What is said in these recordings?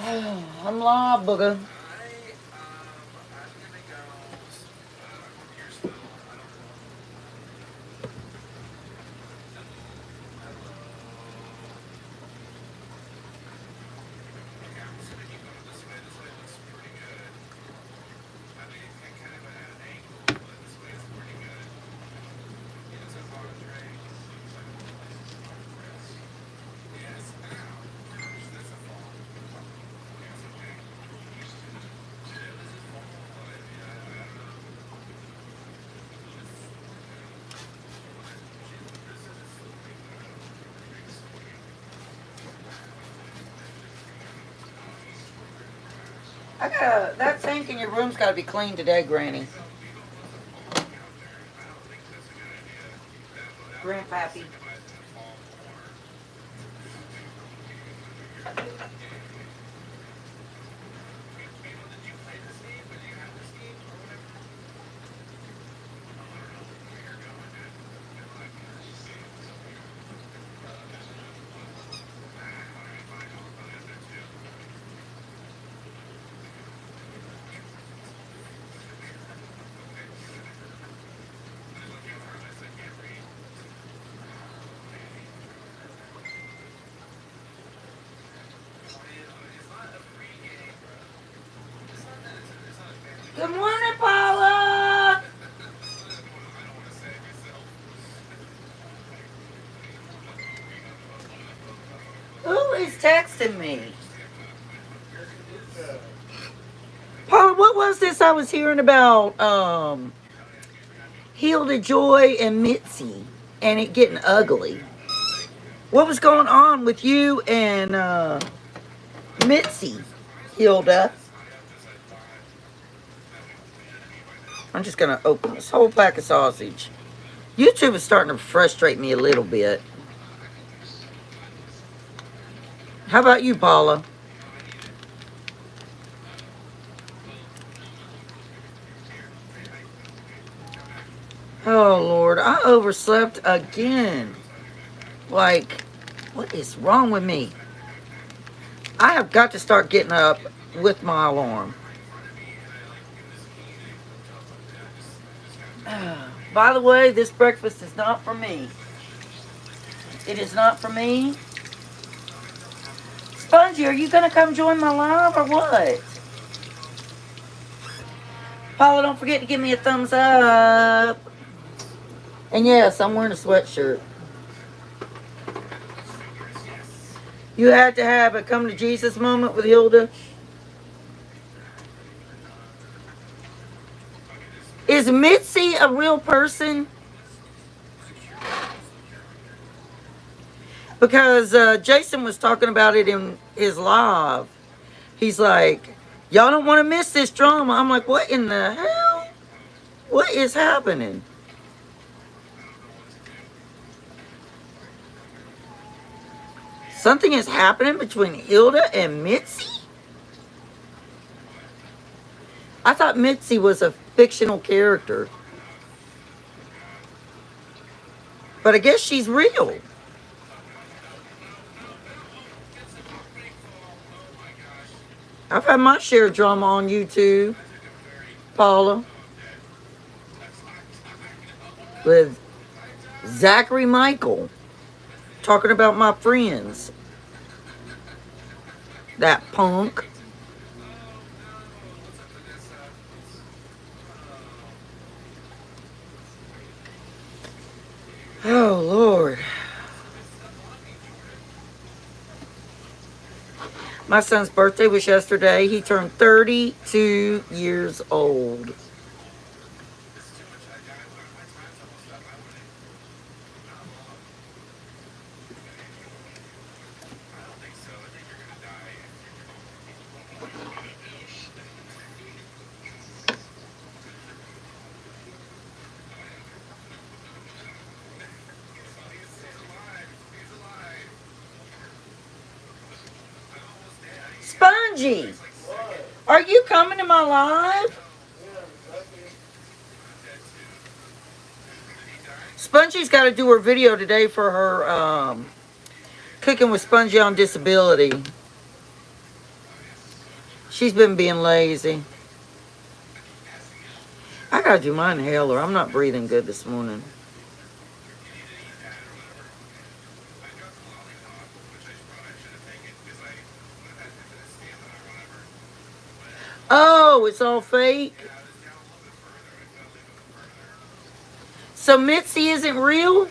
I'm live, booger. That sink in your room's gotta be clean today, Granny. Grandpappy. Good morning, Paula. Who is texting me? Paula, what was this I was hearing about? Hilda Joy and Mitzi and it getting ugly. What was going on with you and Mitzi, Hilda? I'm just gonna open this whole pack of sausage. YouTube is starting to frustrate me a little bit. How about you, Paula? Oh, Lord. I overslept again. Like, what is wrong with me? I have got to start getting up with my alarm. By the way, this breakfast is not for me. It is not for me. Spongy, are you going to come join my live or what? Paula, don't forget to give me a thumbs up. And yes, I'm wearing a sweatshirt. You had to have a come to Jesus moment with Hilda. Is Mitzi a real person? Because Jason was talking about it in his live. He's like, y'all don't want to miss this drama. I'm like, what in the hell? What is happening? Something is happening between Hilda and Mitzi? I thought Mitzi was a fictional character. But I guess she's real. I've had my share of drama on YouTube, Paula. With Zachary Michael. Talking about my friends. That punk. Oh, Lord. My son's birthday was yesterday. He turned 32 years old. Spongy, are you coming to my live? Spongy's got to do her video today for her Cooking with Spongy on Disability. She's been being lazy. I gotta do my inhaler. I'm not breathing good this morning. Oh, it's all fake? So Mitzi isn't real?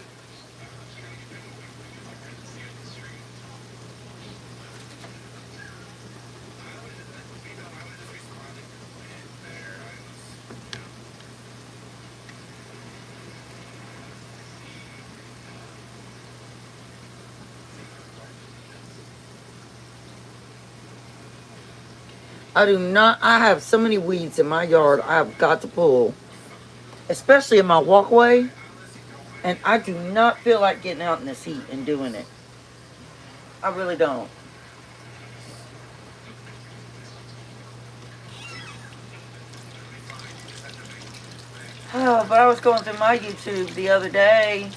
I do not. I have so many weeds in my yard I've got to pull, especially in my walkway. And I do not feel like getting out in this heat and doing it. I really don't. Oh, but I was going through my YouTube the other day,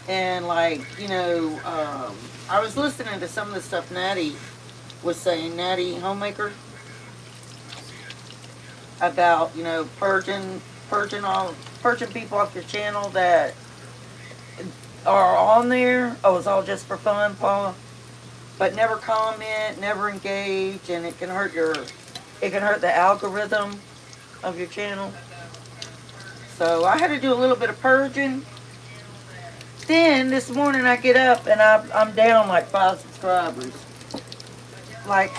and like, I was listening to some of the stuff Natty was saying, Natty Homemaker, about, purging people off your channel that are on there. Oh, it's all just for fun, Paula. But never comment, never engage, and it can hurt the algorithm of your channel. So I had to do a little bit of purging. Then this morning I get up and I'm down like 5 subscribers. Like,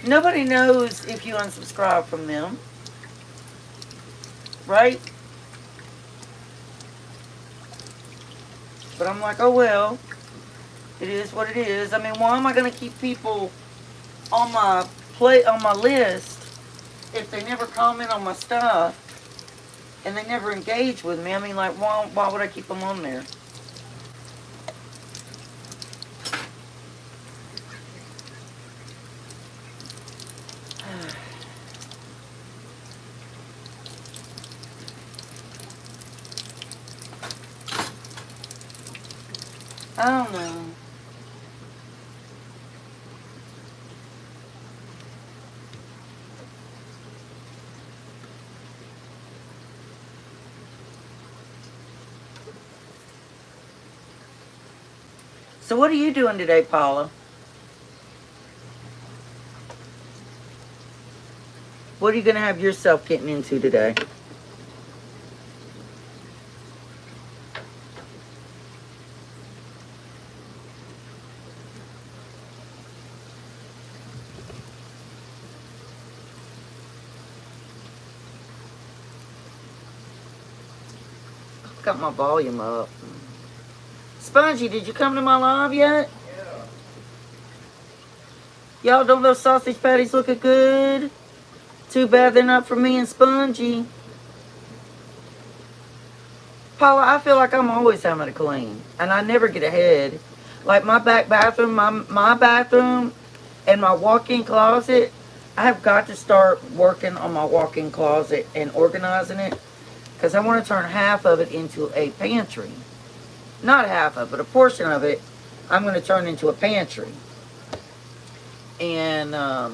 nobody knows if you unsubscribe from them, right? But I'm like, oh well, it is what it is. I mean, why am I gonna keep people on my list if they never comment on my stuff and they never engage with me? I mean, like, why would I keep them on there? I don't know. So what are you doing today, Paula? What are you going to have yourself getting into today? Got my volume up. Spongy, did you come to my live yet? Yeah. Y'all, don't those sausage patties looking good? Too bad they're not for me and Spongy. Paula, I feel like I'm always having to clean, and I never get ahead. Like my back bathroom, my bathroom, and my walk-in closet. I have got to start working on my walk-in closet and organizing it, because I want to turn half of it into a pantry. Not half of it, a portion of it I'm going to turn into a pantry. And I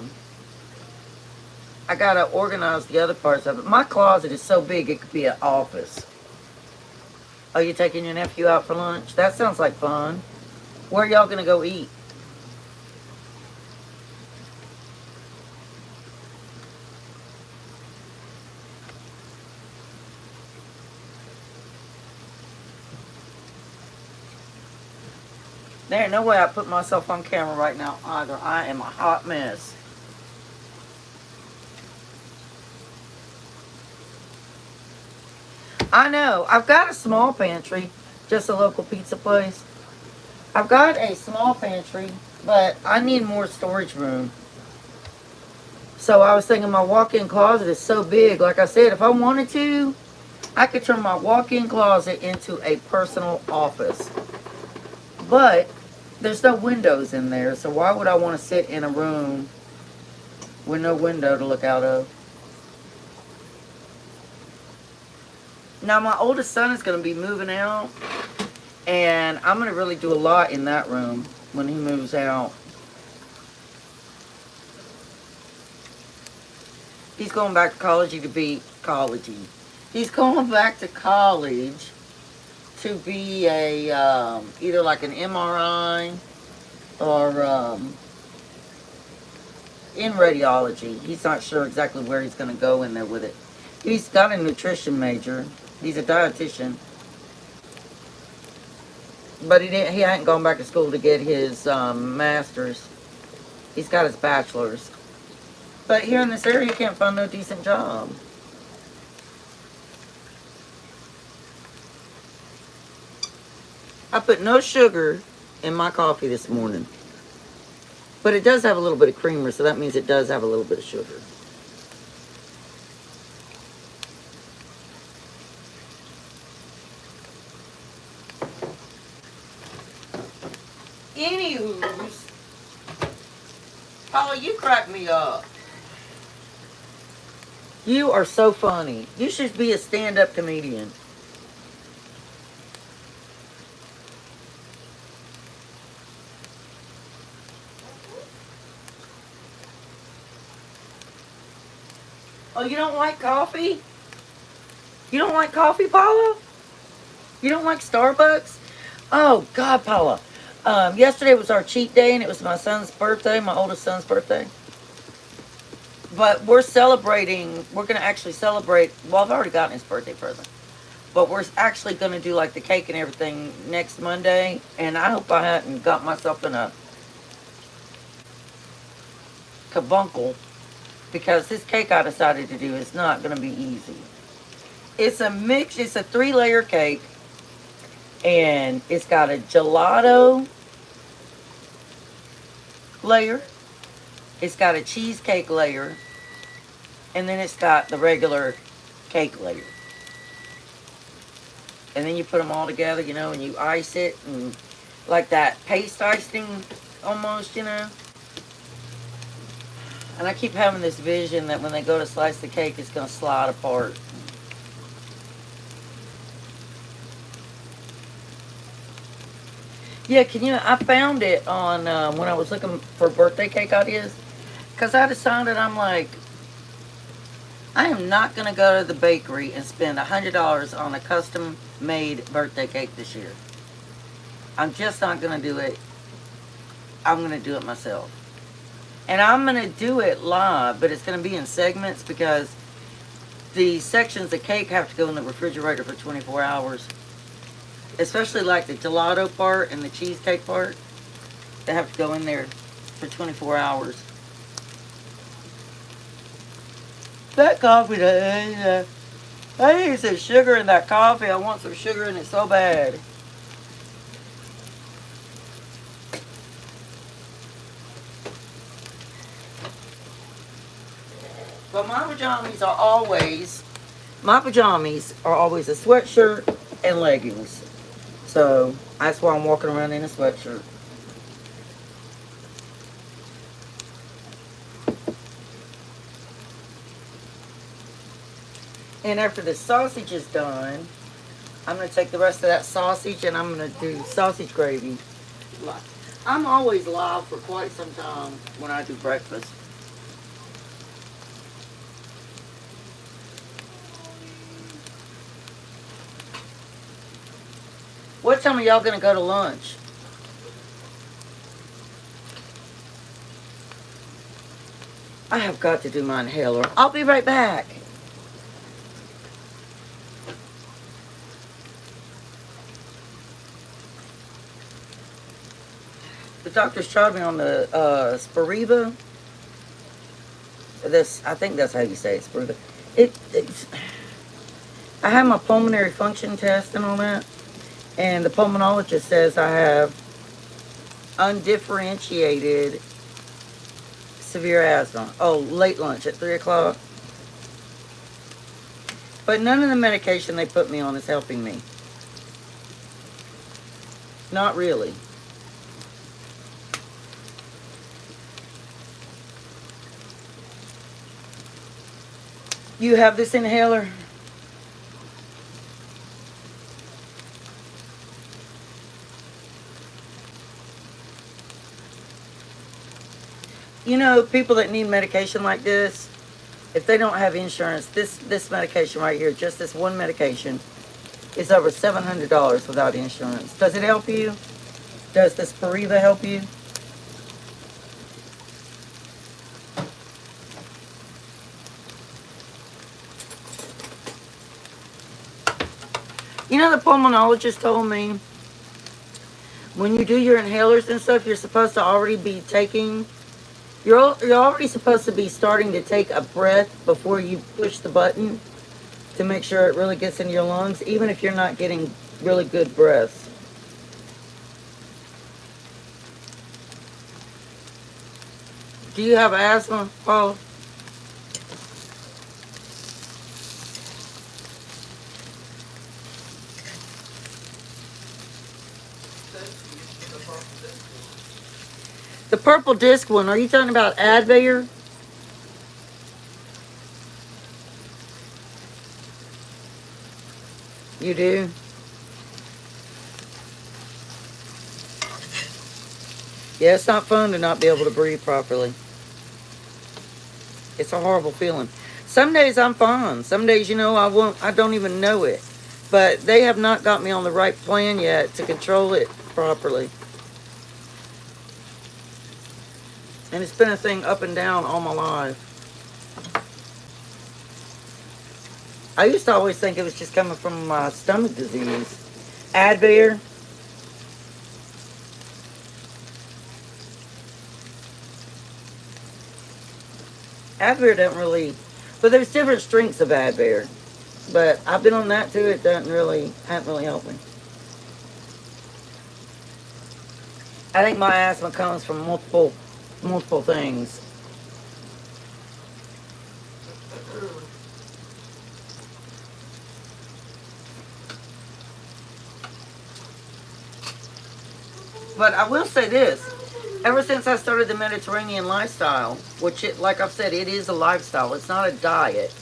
got to organize the other parts of it. My closet is so big it could be an office. Oh, you taking your nephew out for lunch? That sounds like fun. Where y'all going to go eat? There ain't no way I put myself on camera right now either. I am a hot mess. I know. I've got a small pantry. Just a local pizza place. I've got a small pantry, but I need more storage room. So I was thinking my walk-in closet is so big. Like I said, if I wanted to, I could turn my walk-in closet into a personal office. But there's no windows in there, so why would I want to sit in a room with no window to look out of? Now, my oldest son is going to be moving out, and I'm going to really do a lot in that room when he moves out. He's going back to college to be collegey. He's going back to college to be a either like an MRI or in radiology. He's not sure exactly where he's going to go in there with it. He's got a nutrition major. He's a dietitian, but he didn't. He hadn't gone back to school to get his master's. He's got his bachelor's. But here in this area, you can't find no decent job. I put no sugar in my coffee this morning. But it does have a little bit of creamer, so that means it does have a little bit of sugar. Anywho's, Paula, you crack me up. You are so funny. You should be a stand-up comedian. Oh, you don't like coffee? You don't like coffee, Paula? You don't like Starbucks? Oh, God, Paula. Yesterday was our cheat day, and it was my son's birthday, my oldest son's birthday. But we're celebrating. We're going to actually celebrate. Well, I've already gotten his birthday present. But we're actually going to do like the cake and everything next Monday. And I hope I hadn't got myself in a carbuncle, because this cake I decided to do is not going to be easy. It's a mix. It's a 3-layer cake. And it's got a gelato layer. It's got a cheesecake layer. And then it's got the regular cake layer. And then you put them all together, you know, and you ice it. And like that paste icing almost, you know. And I keep having this vision that when they go to slice the cake, it's going to slide apart. Yeah, I found it on, when I was looking for birthday cake ideas. Because I decided, I'm like, I am not going to go to the bakery and spend $100 on a custom-made birthday cake this year. I'm just not going to do it. I'm going to do it myself. And I'm going to do it live, but it's going to be in segments because the sections of cake have to go in the refrigerator for 24 hours. Especially like the gelato part and the cheesecake part. They have to go in there for 24 hours. That coffee, I need some sugar in that coffee. I want some sugar in it so bad. But my pajamas are always a sweatshirt and leggings. So that's why I'm walking around in a sweatshirt. And after the sausage is done, I'm going to take the rest of that sausage and I'm going to do sausage gravy. I'm always live for quite some time when I do breakfast. What time are y'all going to go to lunch? I have got to do my inhaler. I'll be right back. The doctors tried me on the Spiriva. I think that's how you say it, Spiriva. I have my pulmonary function test and all that. And the pulmonologist says I have undifferentiated severe asthma. Oh, late lunch at 3 o'clock. But none of the medication they put me on is helping me. Not really. You have this inhaler? You know, people that need medication like this, If they don't have insurance, this medication right here, just this one medication, is over $700 without insurance. Does it help you? Does this Spiriva help you? You know, the pulmonologist told me when you do your inhalers and stuff, you're supposed to already be taking, you're already supposed to be starting to take a breath before you push the button to make sure it really gets into your lungs, even if you're not getting really good breaths. Do you have asthma, Paula? The purple disc one, are you talking about Advair? You do? Yeah, it's not fun to not be able to breathe properly. It's a horrible feeling. Some days I'm fine. Some days, I don't even know it. But they have not got me on the right plan yet to control it properly. And it's been a thing up and down all my life. I used to always think it was just coming from my stomach disease. Advair. Advair doesn't really, but there's different strengths of Advair. But I've been on that too. It hasn't really helped me. I think my asthma comes from multiple things. But I will say this. Ever since I started the Mediterranean lifestyle, which, like I've said, it is a lifestyle. It's not a diet.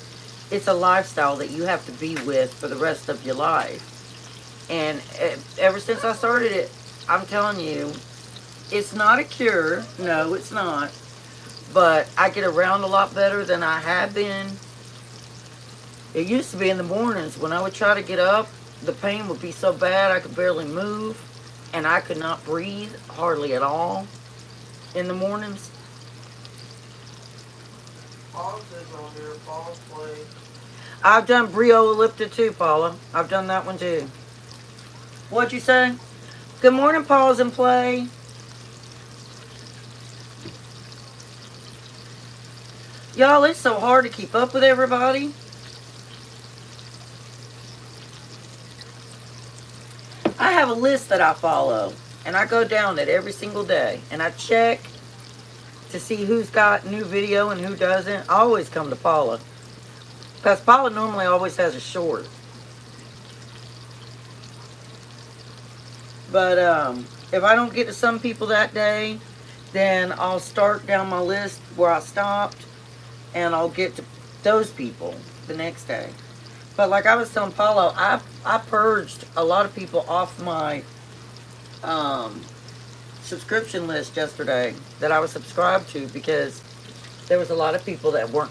It's a lifestyle that you have to be with for the rest of your life. And ever since I started it, I'm telling you, it's not a cure. No, it's not. But I get around a lot better than I have been. It used to be in the mornings when I would try to get up, the pain would be so bad I could barely move. And I could not breathe hardly at all in the mornings. Paul says on here, Paul's play. I've done Brio Ellipta too, Paula. I've done that one too. What'd you say? Good morning, Paul's in play. Y'all, it's so hard to keep up with everybody. I have a list that I follow, and I go down it every single day, and I check to see who's got new video and who doesn't. I always come to Paula, because Paula normally always has a short. But if I don't get to some people that day, then I'll start down my list where I stopped, and I'll get to those people the next day. But like I was telling Paulo, I purged a lot of people off my subscription list yesterday that I was subscribed to, because there was a lot of people that weren't,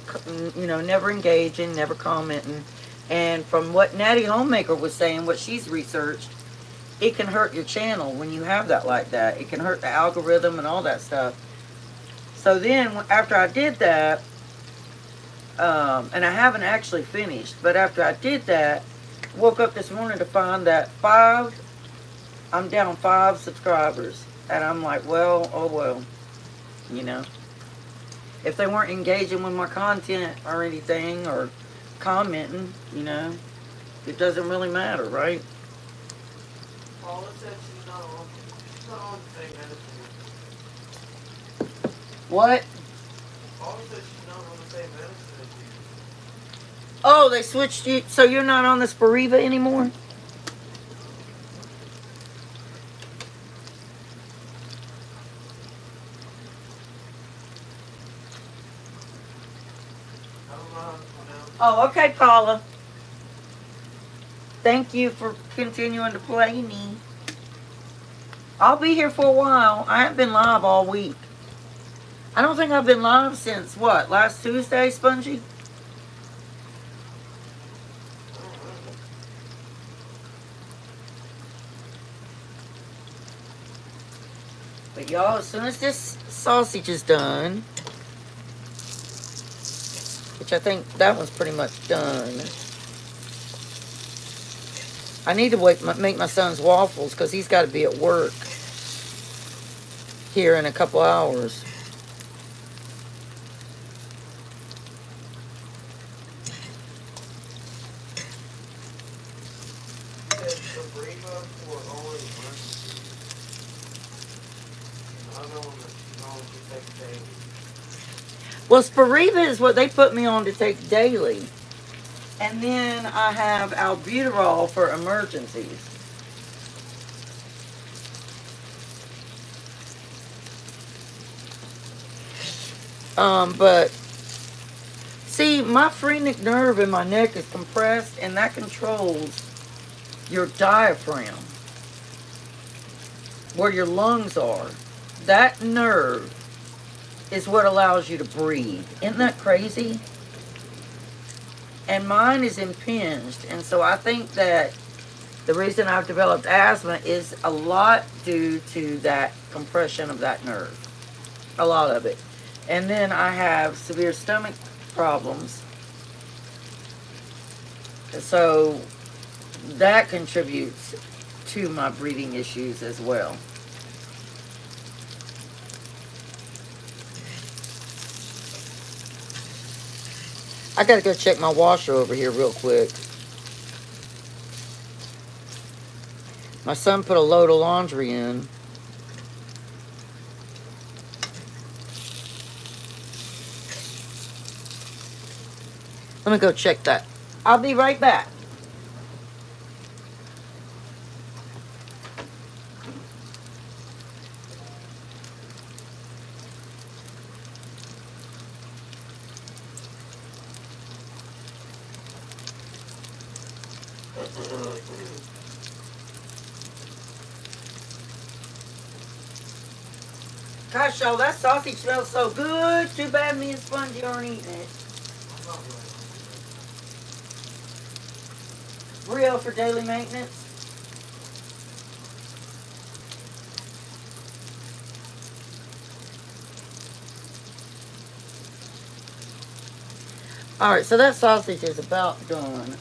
never engaging, never commenting. And from what Natty Homemaker was saying, what she's researched, it can hurt your channel when you have that like that. It can hurt the algorithm and all that stuff. So then after I did that, and I haven't actually finished, but after I did that, woke up this morning to find that I'm down 5 subscribers. And I'm like, well, oh well, If they weren't engaging with my content or anything, or commenting, it doesn't really matter, right? Paula said she's not on the same medicine. What? Paula said she's not on the same medicine as you. Oh, they switched you, so you're not on the Spiriva anymore? Oh, okay, Paula. Thank you for continuing to play me. I'll be here for a while. I haven't been live all week. I don't think I've been live since, what, last Tuesday, Spongy? Alright, y'all, as soon as this sausage is done, which I think that one's pretty much done, I need to make my son's waffles because he's got to be at work here in a couple hours. Well, Spiriva is what they put me on to take daily. And then I have albuterol for emergencies. But see, my phrenic nerve in my neck is compressed, and that controls your diaphragm, where your lungs are. That nerve is what allows you to breathe. Isn't that crazy? And mine is impinged, and so I think that the reason I've developed asthma is a lot due to that compression of that nerve. A lot of it. And then I have severe stomach problems. So that contributes to my breathing issues as well. I gotta go check my washer over here real quick. My son put a load of laundry in. Let me go check that. I'll be right back. Gosh, y'all, that sausage smells so good. Too bad me and Spongy aren't eating it. Real for daily maintenance. Alright, so that sausage is about done.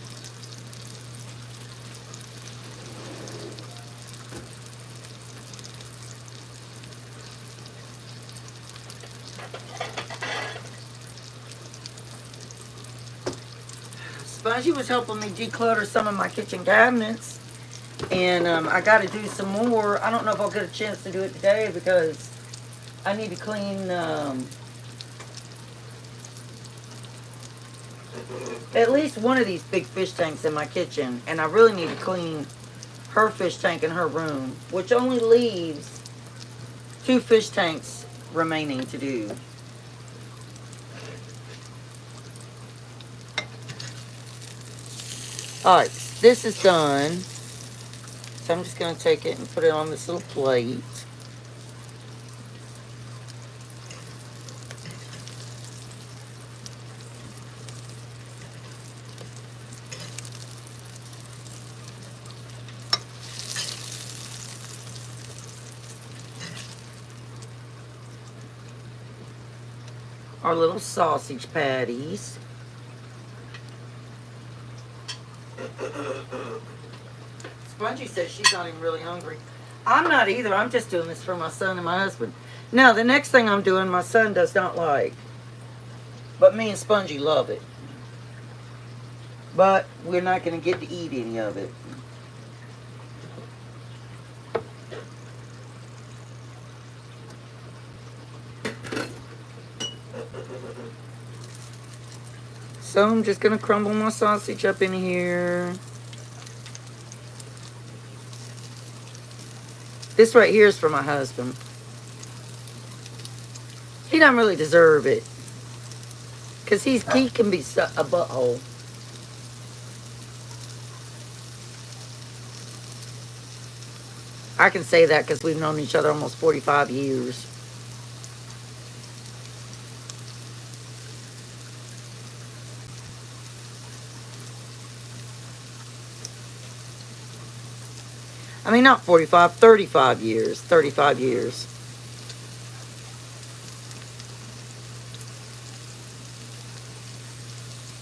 Spongy was helping me declutter some of my kitchen cabinets. And I got to do some more. I don't know if I'll get a chance to do it today because I need to clean at least one of these big fish tanks in my kitchen. And I really need to clean her fish tank in her room, which only leaves 2 fish tanks remaining to do. Alright, this is done. So I'm just going to take it and put it on this little plate. Our little sausage patties. Spongy says she's not even really hungry. I'm not either. I'm just doing this for my son and my husband. Now, the next thing I'm doing, my son does not like. But me and Spongy love it. But we're not going to get to eat any of it. So I'm just going to crumble my sausage up in here. This right here is for my husband. He doesn't really deserve it. Because he can be a butthole. I can say that because we've known each other almost 45 years. I mean, not 45, 35 years. 35 years.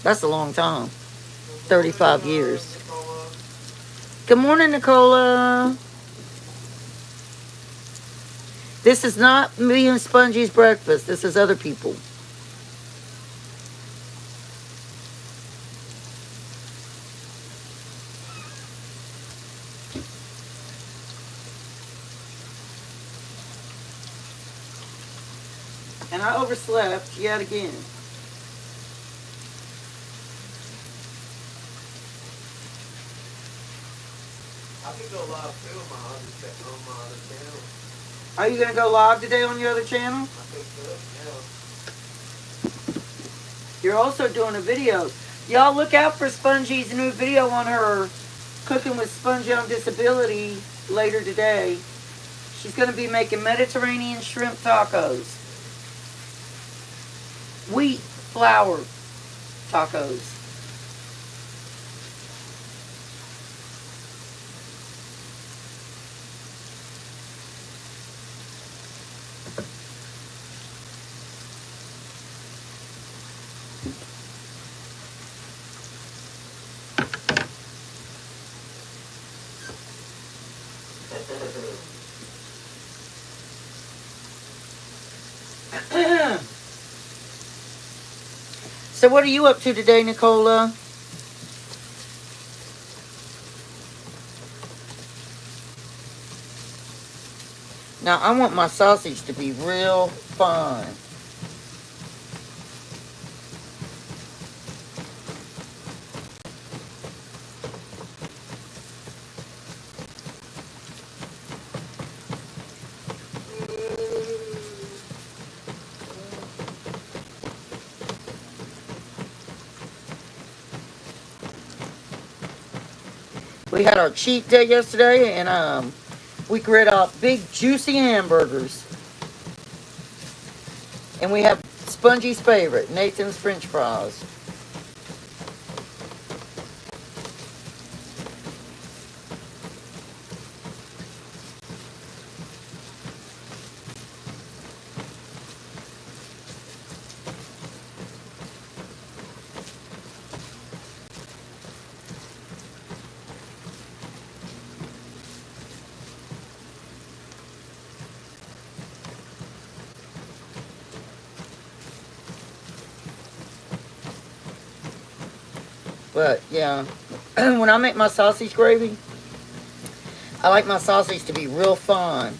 That's a long time. Good morning, 35 years. Nicola. Good morning, Nicola. This is not me and Spongy's breakfast. This is other people. And I overslept yet again. I could go live too on my other channel. Are you going to go live today on your other channel? I think so, yeah. You're also doing a video. Y'all look out for Spongy's new video on her Cooking with Spongy on Disability later today. She's going to be making Mediterranean shrimp tacos. Wheat flour tacos. So what are you up to today, Nicola? Now, I want my sausage to be real fine. We had our cheat day yesterday, and we grilled out big, juicy hamburgers. And we have Spongy's favorite, Nathan's French fries. But, yeah, when I make my sausage gravy, I like my sausage to be real fine.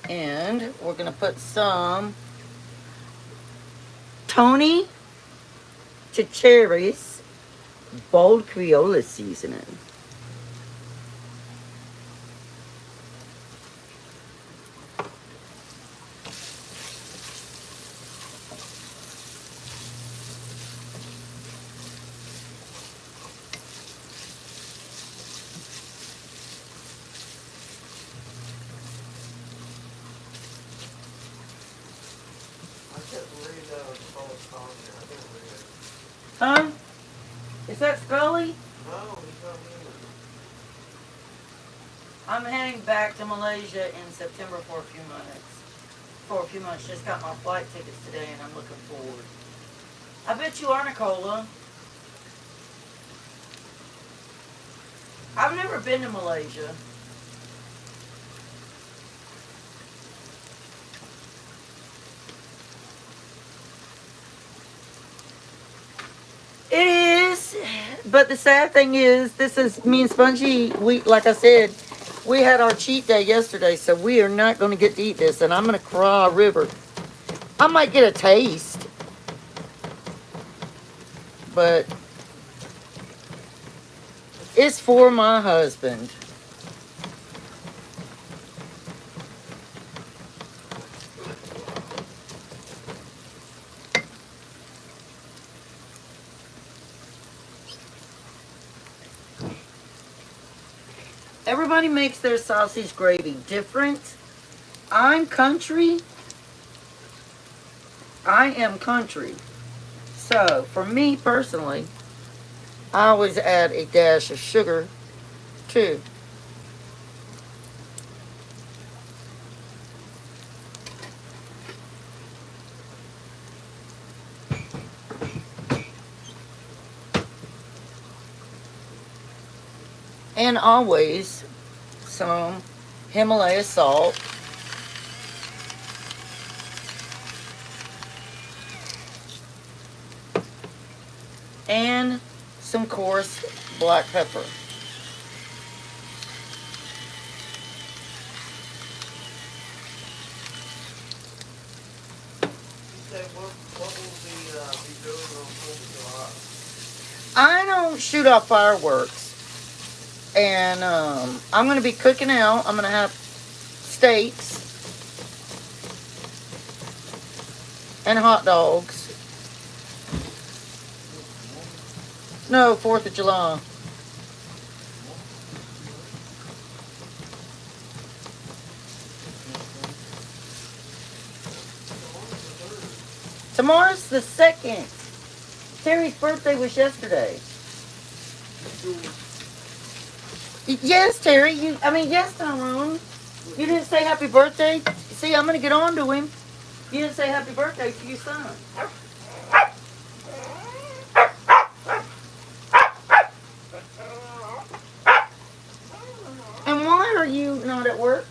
And we're going to put some Tony Cherries Bold Creole seasoning. Huh? Is that Scully? No, he's not here. I'm heading back to Malaysia in September for a few months. Just got my flight tickets today and I'm looking forward. I bet you are, Nicola. I've never been to Malaysia. It is, but the sad thing is, this is me and Spongy. Like I said, we had our cheat day yesterday, so we are not going to get to eat this, and I'm going to cry a river. I might get a taste, but it's for my husband. Everybody makes their sausage gravy different. I'm country. I am country. So, for me personally, I always add a dash of sugar too. And always some Himalaya salt. And some coarse black pepper. What will be doing on 4th of I don't shoot off fireworks. And I'm going to be cooking out. I'm going to have steaks and hot dogs. No, 4th of July. Tomorrow's the 2nd. Terry's birthday was yesterday. Yes, Terry. Yes, Tyrone. You didn't say happy birthday. See, I'm going to get on to him. You didn't say happy birthday to your son. And why are you not at work?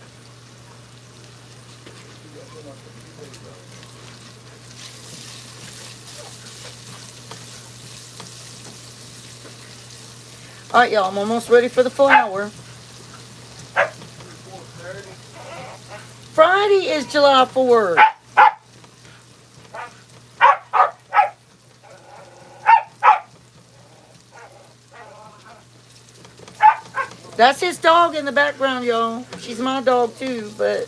All right, y'all. I'm almost ready for the flour. Friday is July 4th. That's his dog in the background, y'all. She's my dog too, but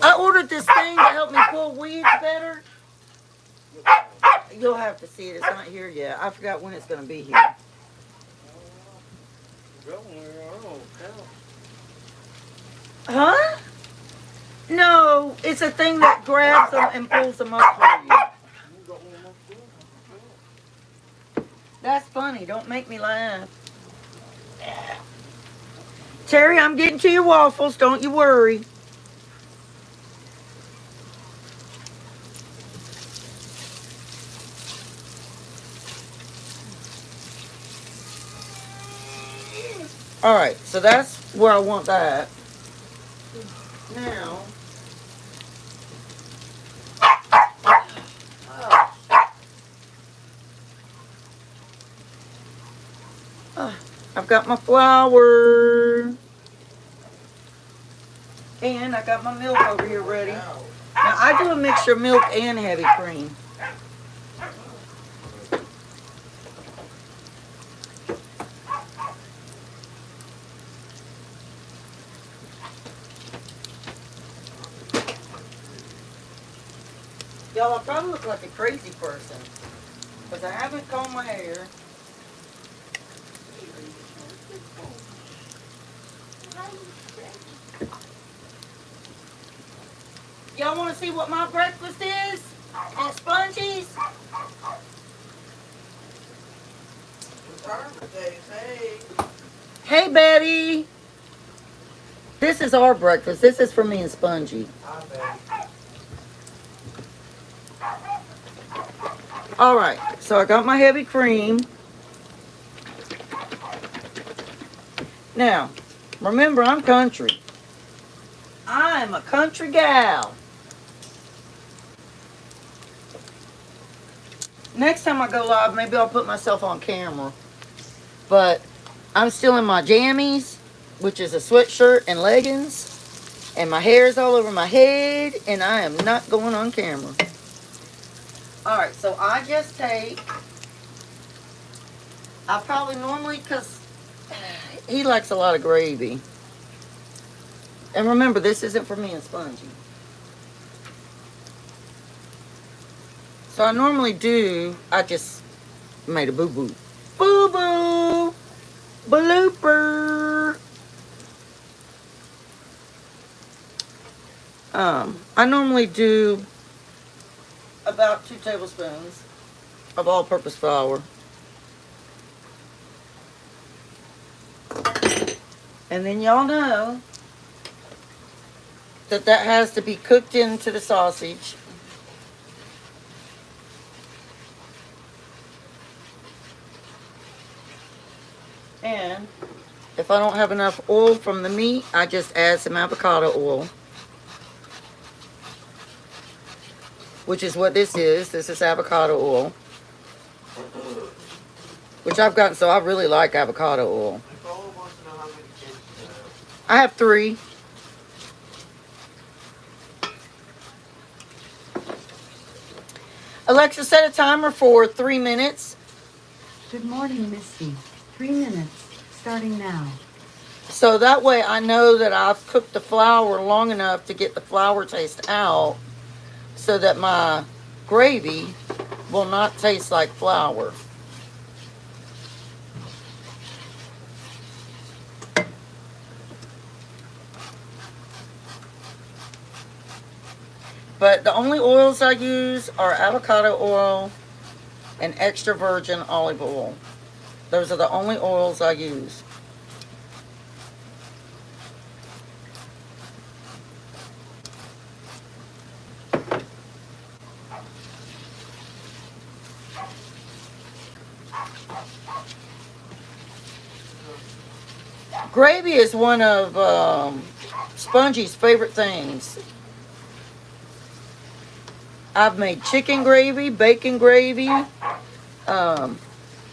I ordered this thing to help me pull weeds better. You'll have to see it. It's not here yet. I forgot when it's going to be here. Huh? No, it's a thing that grabs them and pulls them up for you. That's funny. Don't make me laugh. Terry, I'm getting to your waffles. Don't you worry. All right, so that's where I want that. Now, I've got my flour. And I got my milk over here ready. Now, I do a mixture of milk and heavy cream. Y'all, I probably look like a crazy person because I haven't combed my hair. Y'all want to see what my breakfast is? And sponges? Retirement days, hey. Hey, Betty. This is our breakfast. This is for me and Spongy. Hi, Betty. All right, so I got my heavy cream. Now, remember, I'm country. I'm a country gal. Next time I go live, maybe I'll put myself on camera. But I'm still in my jammies, which is a sweatshirt and leggings. And my hair is all over my head, and I am not going on camera. Alright, so I just take... I probably normally, because he likes a lot of gravy. And remember, this isn't for me and Spongy. So So I normally do, I just made a boo-boo. Boo-boo! Blooper! I normally do about 2 tablespoons of all-purpose flour. And then y'all know that that has to be cooked into the sausage. And if I don't have enough oil from the meat, I just add some avocado oil. Which is what this is. This is avocado oil. Which I've gotten, so I really like avocado oil. Nicole wants to know how many kids you have. I have 3. Alexa, set a timer for 3 minutes. Good morning, Misty. 3 minutes, starting now. So that way I know that I've cooked the flour long enough to get the flour taste out so that my gravy will not taste like flour. But the only oils I use are avocado oil and extra virgin olive oil. Those are the only oils I use. Gravy is one of Spongy's favorite things. I've made chicken gravy, bacon gravy,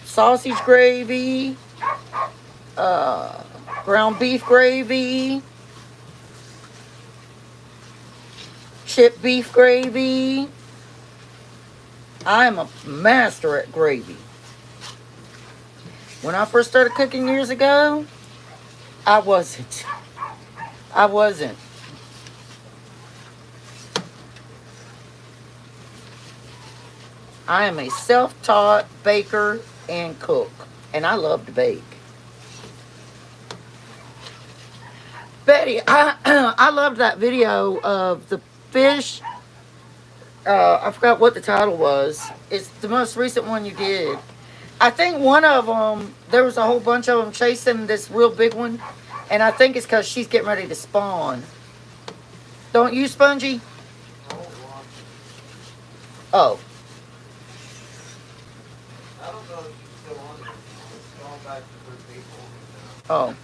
sausage gravy, ground beef gravy, chipped beef gravy. I am a master at gravy. When I first started cooking years ago, I wasn't. I am a self-taught baker and cook, and I love to bake. Betty, I loved that video of the fish. I forgot what the title was. It's the most recent one you did. I think one of them, there was a whole bunch of them chasing this real big one, and I think it's because she's getting ready to spawn. Don't you, Spongy? Oh. I don't know if she's still on there. It's going back to her people. Oh.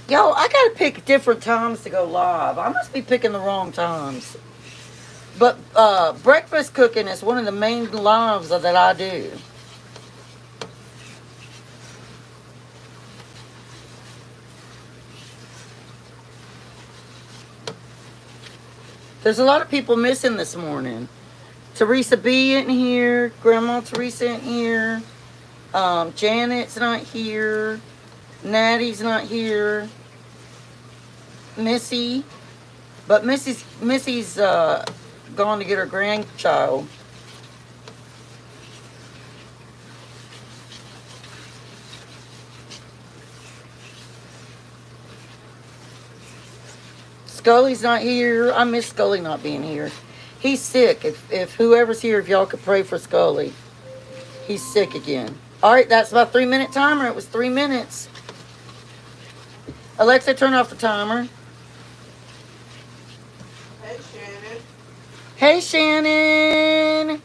Yo, I gotta pick different times to go live. I must be picking the wrong times. But breakfast cooking is one of the main lives that I do. There's a lot of people missing this morning. Teresa B isn't here. Grandma Teresa isn't here. Janet's not here. Natty's not here. Missy. But Missy's gone to get her grandchild. Scully's not here. I miss Scully not being here. He's sick. If whoever's here, if y'all could pray for Scully. He's sick again. All right, that's my 3-minute timer. It was 3 minutes. Alexa, turn off the timer. Hey, Shannon. Hey, Shannon.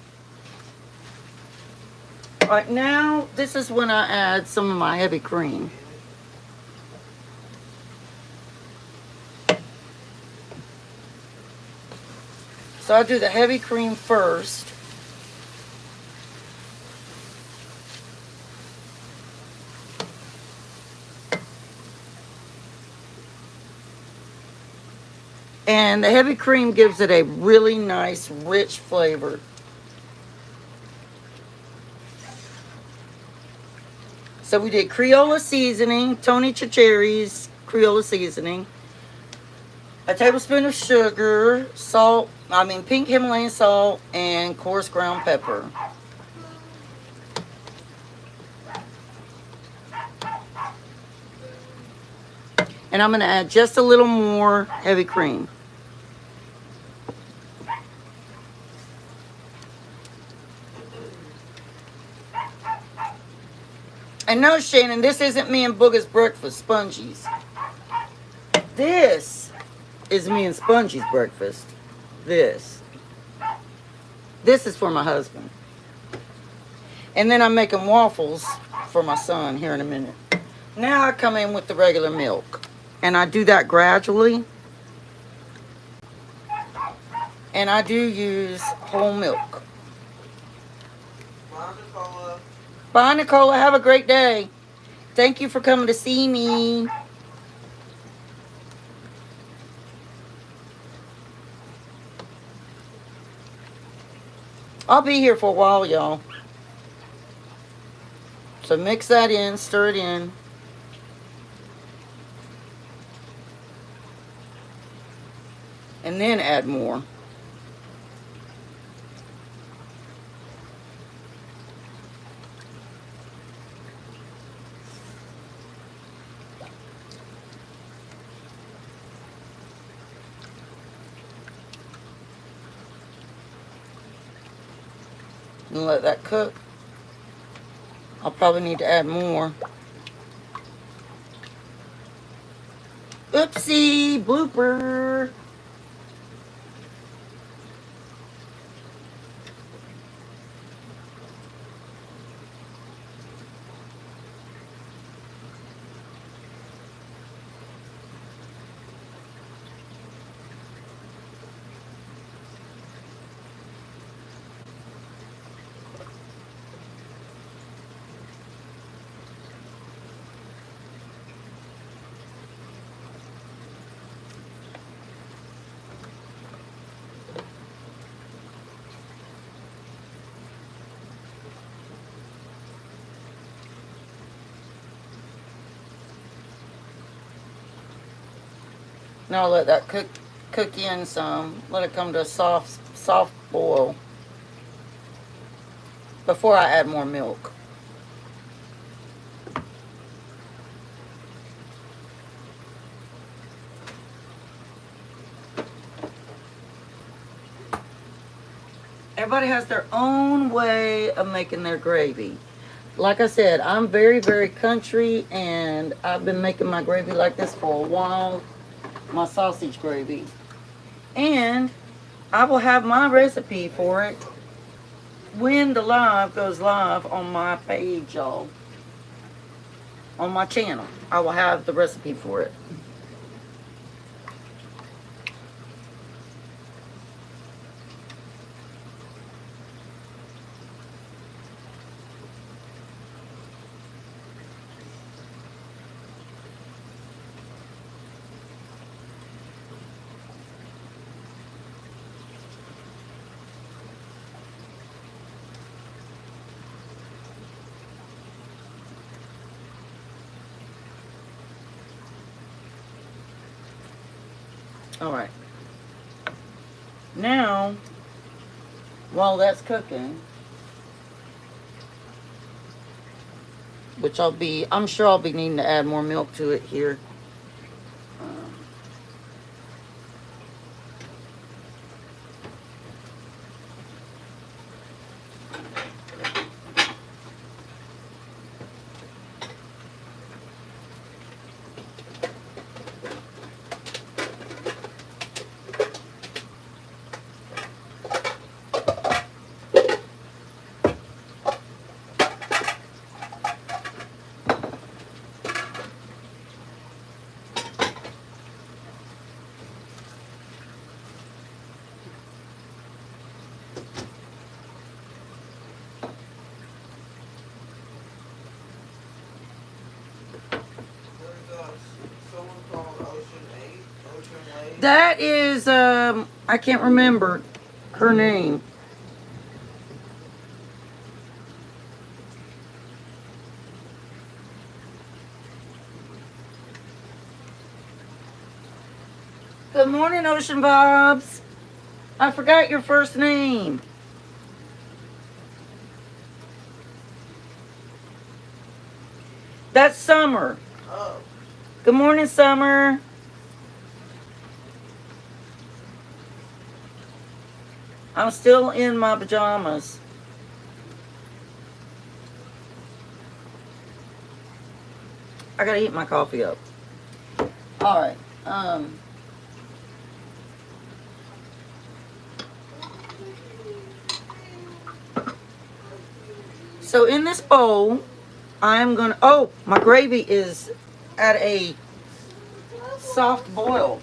All right, now this is when I add some of my heavy cream. So I'll do the heavy cream first. And the heavy cream gives it a really nice, rich flavor. So we did Creola seasoning, Tony Chachere's Creole seasoning, a tablespoon of sugar, salt, pink Himalayan salt, and coarse ground pepper. And I'm going to add just a little more heavy cream. And no, Shannon, this isn't me and Booger's breakfast, Spongy's. This is me and Spongy's breakfast. This. This is for my husband. And then I'm making waffles for my son here in a minute. Now I come in with the regular milk. And I do that gradually. And I do use whole milk. Bye, Nicola. Bye, Nicola. Have a great day. Thank you for coming to see me. I'll be here for a while, y'all. So mix that in, stir it in. And then add more. And let that cook. I'll probably need to add more. Oopsie, blooper. Now let that cook in some. Let it come to a soft boil before I add more milk. Everybody has their own way of making their gravy. Like I said, I'm very, very country, and I've been making my gravy like this for a while. My sausage gravy. And I will have my recipe for it when the live goes live on my page, y'all. On my channel. I will have the recipe for it. Alright. Now, while that's cooking, which I'm sure I'll be needing to add more milk to it here. That is, I can't remember her name. Good morning, Ocean Bobs. I forgot your first name. That's Summer. Oh, Good morning, Summer. I'm still in my pajamas. I gotta heat my coffee up. All right. So in this bowl, I'm gonna. Oh, my gravy is at a soft boil.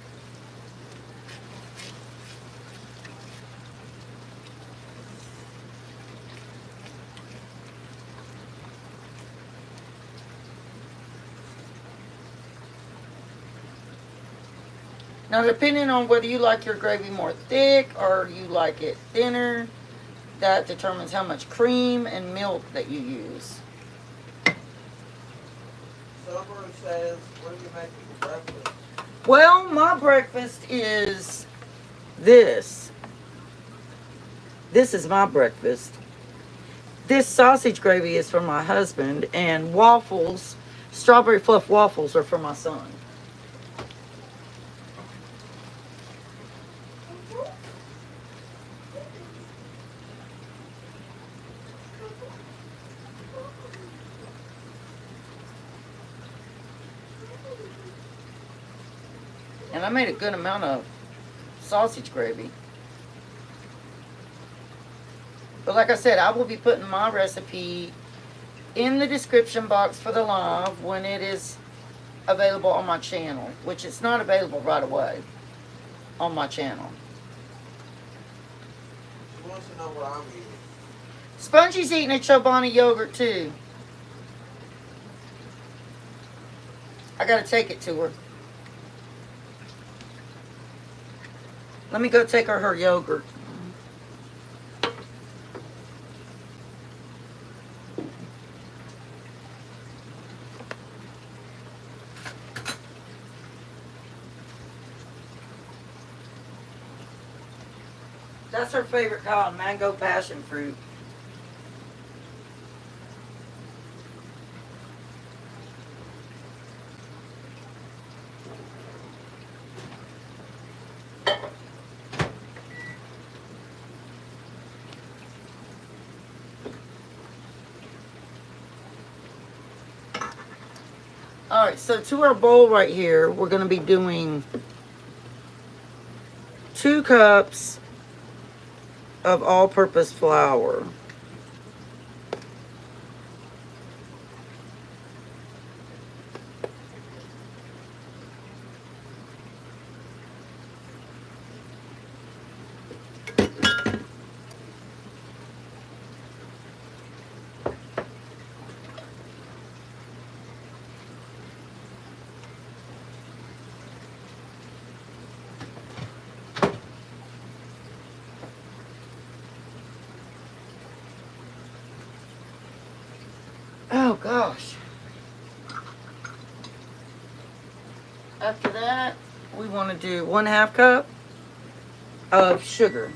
Now, depending on whether you like your gravy more thick or you like it thinner, that determines how much cream and milk that you use. Summer says, what are you making for breakfast? Well, my breakfast is this. This is my breakfast. This sausage gravy is for my husband, and waffles, strawberry fluff waffles, are for my son. And I made a good amount of sausage gravy. But like I said, I will be putting my recipe in the description box for the live when it is available on my channel, which it's not available right away on my channel. She wants to know what I'm eating. Spongy's eating a Chobani yogurt too. I gotta take it to her. Let me go take her yogurt. That's her favorite kind, mango passion fruit. Alright, so to our bowl right here, we're going to be doing 2 cups of all-purpose flour. Oh gosh. After that, we want to do 1/2 cup of sugar.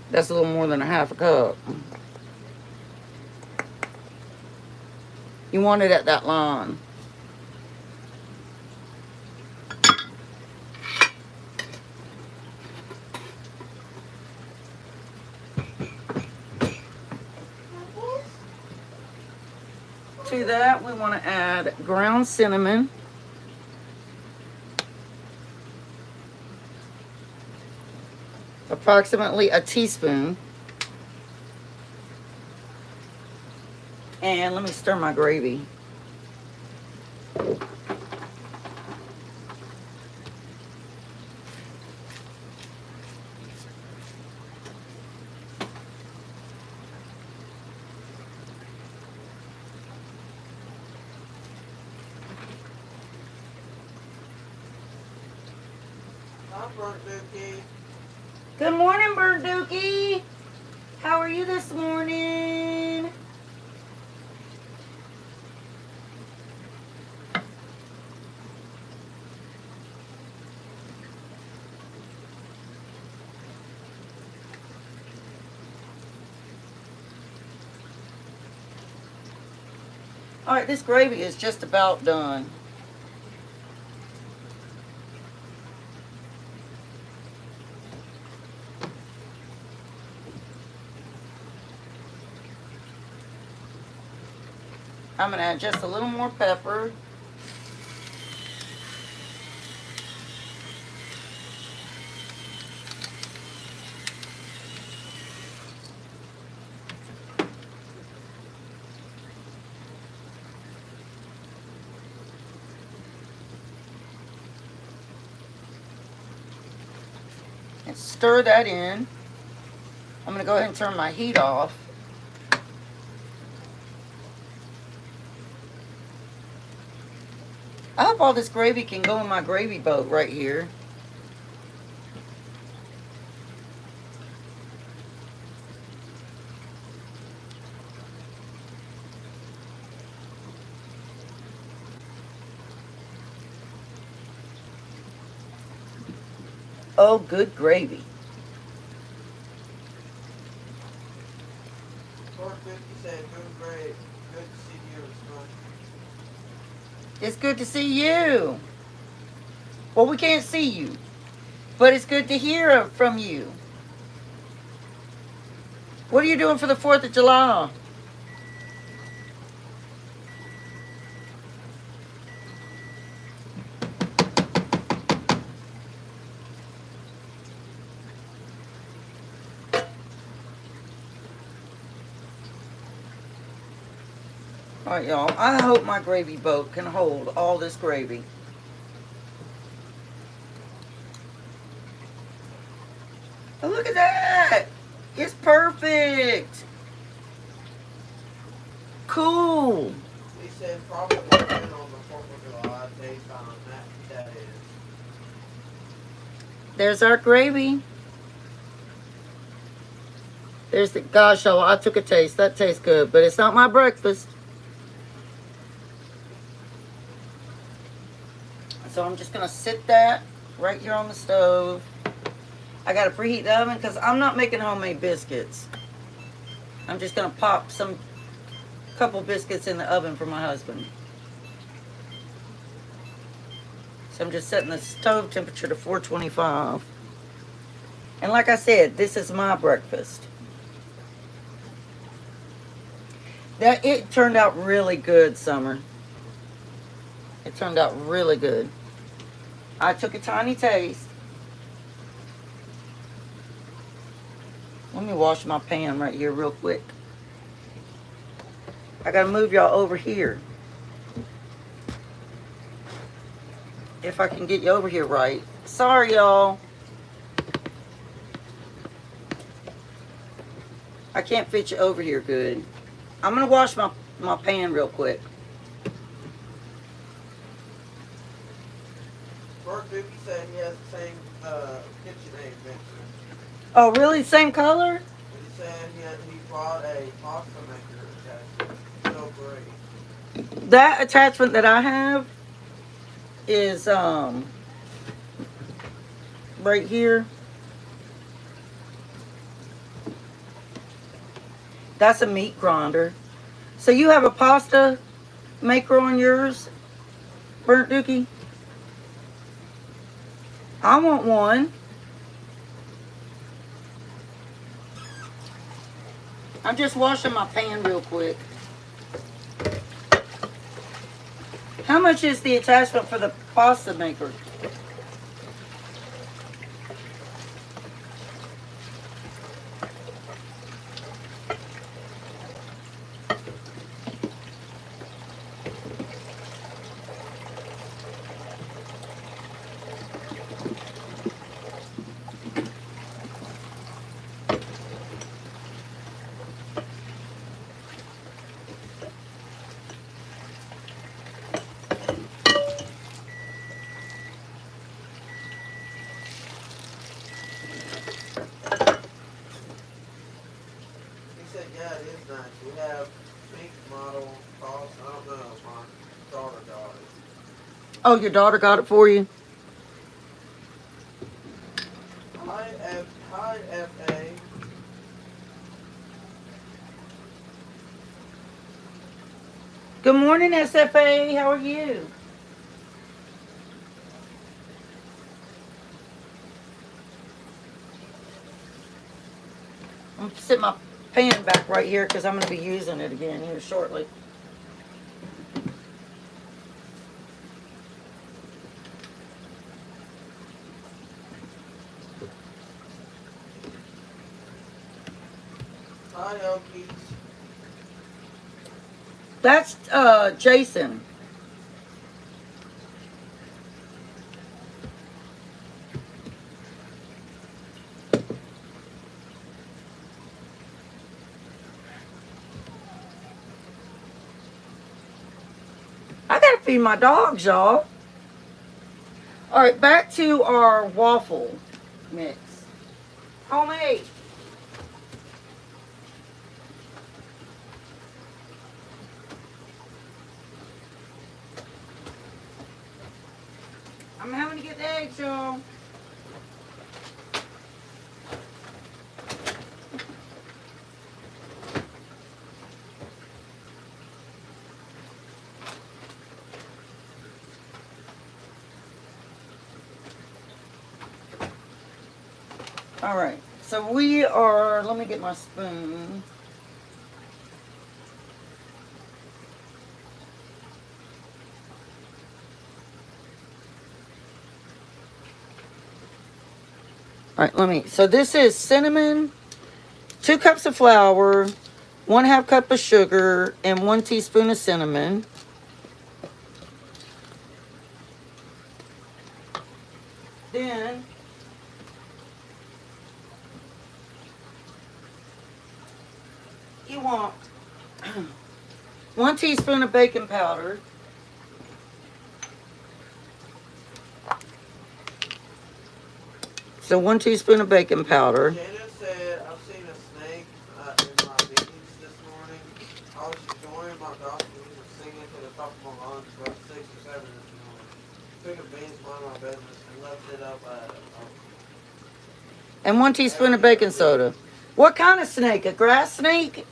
That's a little more than 1/2 cup. You want it at that line. To that, we want to add ground cinnamon. Approximately a teaspoon. And let me stir my gravy. Bert Dookie. Good morning, Bird Dookie. How are you this morning? All right, this gravy is just about done. I'm going to add just a little more pepper. And stir that in. I'm going to go ahead and turn my heat off. I hope all this gravy can go in my gravy boat right here. Oh, good gravy. Bert Dookie said, doing great. Good to see you this morning. It's good to see you. Well, we can't see you, but it's good to hear from you. What are you doing for the 4th of July? All right, y'all. I hope my gravy boat can hold all this gravy. Oh, look at that. It's perfect. Cool. He said probably working on the 4th of July daytime. That is. There's our gravy. There's the, gosh, y'all, I took a taste. That tastes good, but it's not my breakfast. So I'm just going to sit that right here on the stove. I got to preheat the oven because I'm not making homemade biscuits. I'm just going to pop some couple biscuits in the oven for my husband. So I'm just setting the stove temperature to 425. And like I said, this is my breakfast. That it turned out really good, Summer. It turned out really good. I took a tiny taste. Let me wash my pan right here real quick. I gotta move y'all over here. If I can get you over here right. Sorry, y'all. I can't fit you over here good. I'm gonna wash my pan real quick. Bert Dookie said he has the same KitchenAid mixer. Oh, really? Same color? He said he bought a pasta maker attachment. So great. That attachment that I have is right here. That's a meat grinder. So you have a pasta maker on yours, Burnt Dookie? I want one. I'm just washing my pan real quick. How much is the attachment for the pasta maker? said, yeah, it is nice. We have pink model cost. I don't know. My daughter got it. Oh, your daughter got it for you? Hi, FA. Good morning, SFA. How are you? I'm gonna sit my pan back right here because I'm going to be using it again here shortly. Hi, Okies. That's Jason. I gotta feed my dogs, y'all. All right, back to our waffle mix. Homemade. I'm having to get the eggs, y'all. All right, so we are, let me get my spoon. All right, so this is cinnamon, 2 cups of flour, 1/2 cup of sugar, and 1 teaspoon of cinnamon. Then you want 1 teaspoon of baking powder. So 1 teaspoon of baking powder. Shannon said, I've seen a snake in my meetings this morning. I was enjoying my gospel music, singing to the top of my lungs about 6 or 7 this morning. Took a beans, mind my business, and left it up at And 1 teaspoon of baking soda. What kind of snake? A grass snake?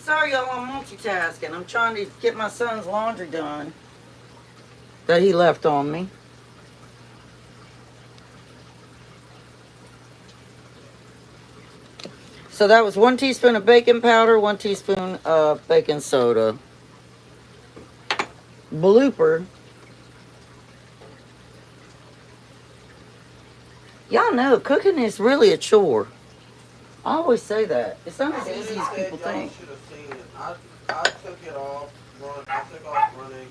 Sorry, y'all, I'm multitasking. I'm trying to get my son's laundry done that he left on me. So that was 1 teaspoon of baking powder, 1 teaspoon of baking soda. Blooper. Y'all know cooking is really a chore. I always say that. It's not as easy as people think. Should have seen it. I took it off. I took off running.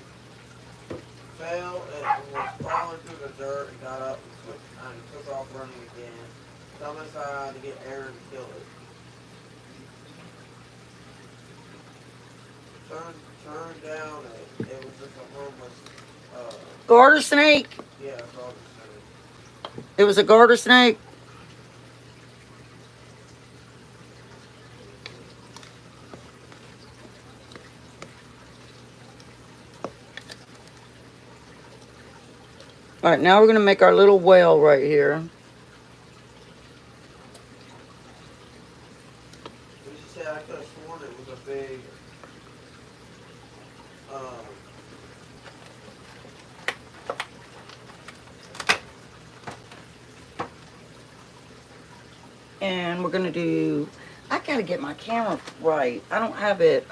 Fell and was crawling through the dirt and got up and took off running again. Come inside to get Aaron to kill it. Turned down it was just a homeless Garter snake. yeah, garter snake. It was a garter snake. All right, now we're going to make our little well right here. She said I could have sworn it was a big And we're going to do, I got to get my camera right. I don't have it,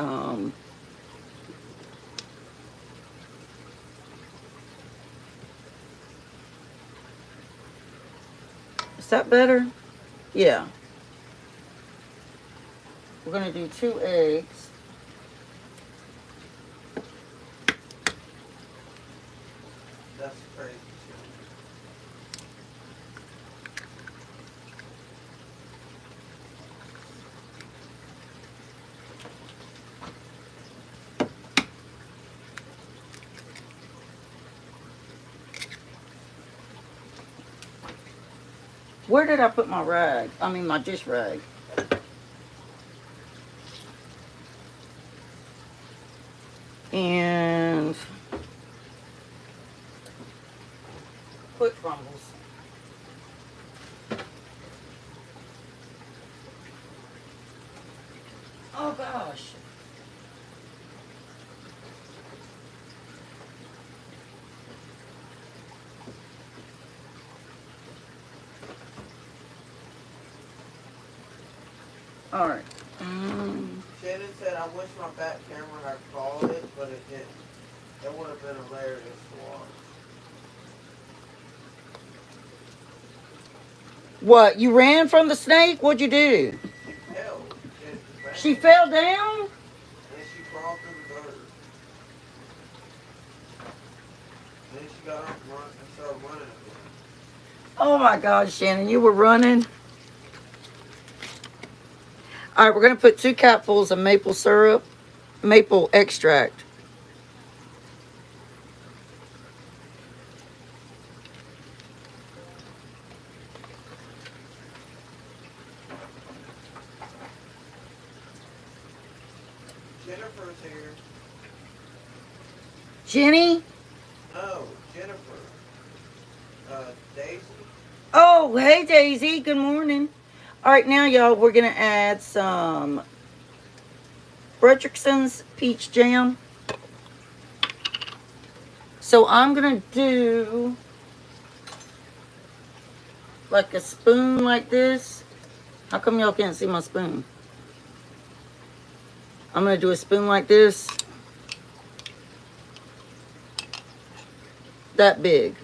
is that better? Yeah. We're going to do 2 eggs. that's crazy. Where did I put my rag? I mean, my dish rag. And quick crumbles. Oh gosh. All right. Shannon said, I wish my back camera had called it, but it didn't. It would have been hilarious to watch. What? You ran from the snake? What'd you do? She fell. She fell down? And she crawled through the dirt. Then she got up and started running again. Oh my God, Shannon, you were running. All right, we're going to put 2 cupfuls of maple syrup, maple extract. Jennifer's here. Jenny? No, Jennifer. Daisy. Oh, hey, Daisy. Good morning. All right, now, y'all, we're going to add some Fredrickson's peach jam. So I'm going to do like a spoon like this. How come y'all can't see my spoon? I'm going to do a spoon like this. That big.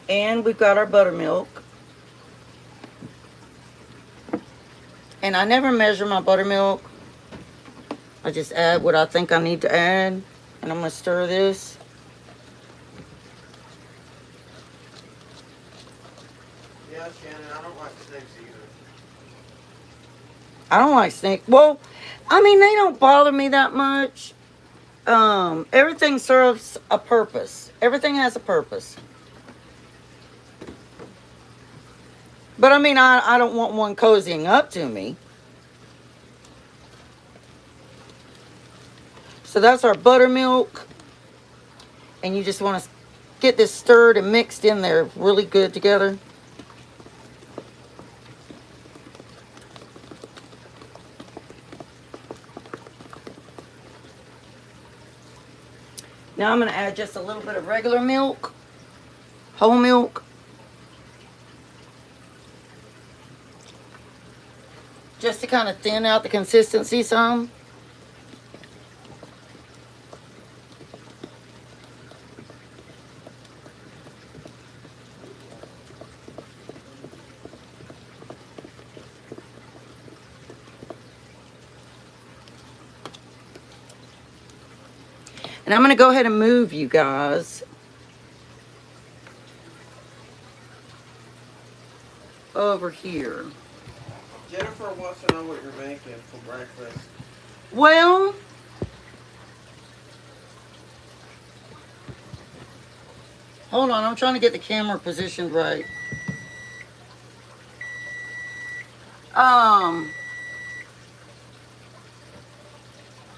And we've got our buttermilk. And I never measure my buttermilk. I just add what I think I need to add. And I'm going to stir this. Yeah, Shannon, I don't like snakes either. I don't like snakes. Well, I mean, they don't bother me that much. Everything serves a purpose. Everything has a purpose. But I mean, I don't want one cozying up to me. So that's our buttermilk. And you just want to get this stirred and mixed in there really good together. Now I'm going to add just a little bit of regular milk, whole milk. Just to kind of thin out the consistency some. And I'm going to go ahead and move you guys over here. Jennifer wants to know what you're making for breakfast. Well, hold on. I'm trying to get the camera positioned right.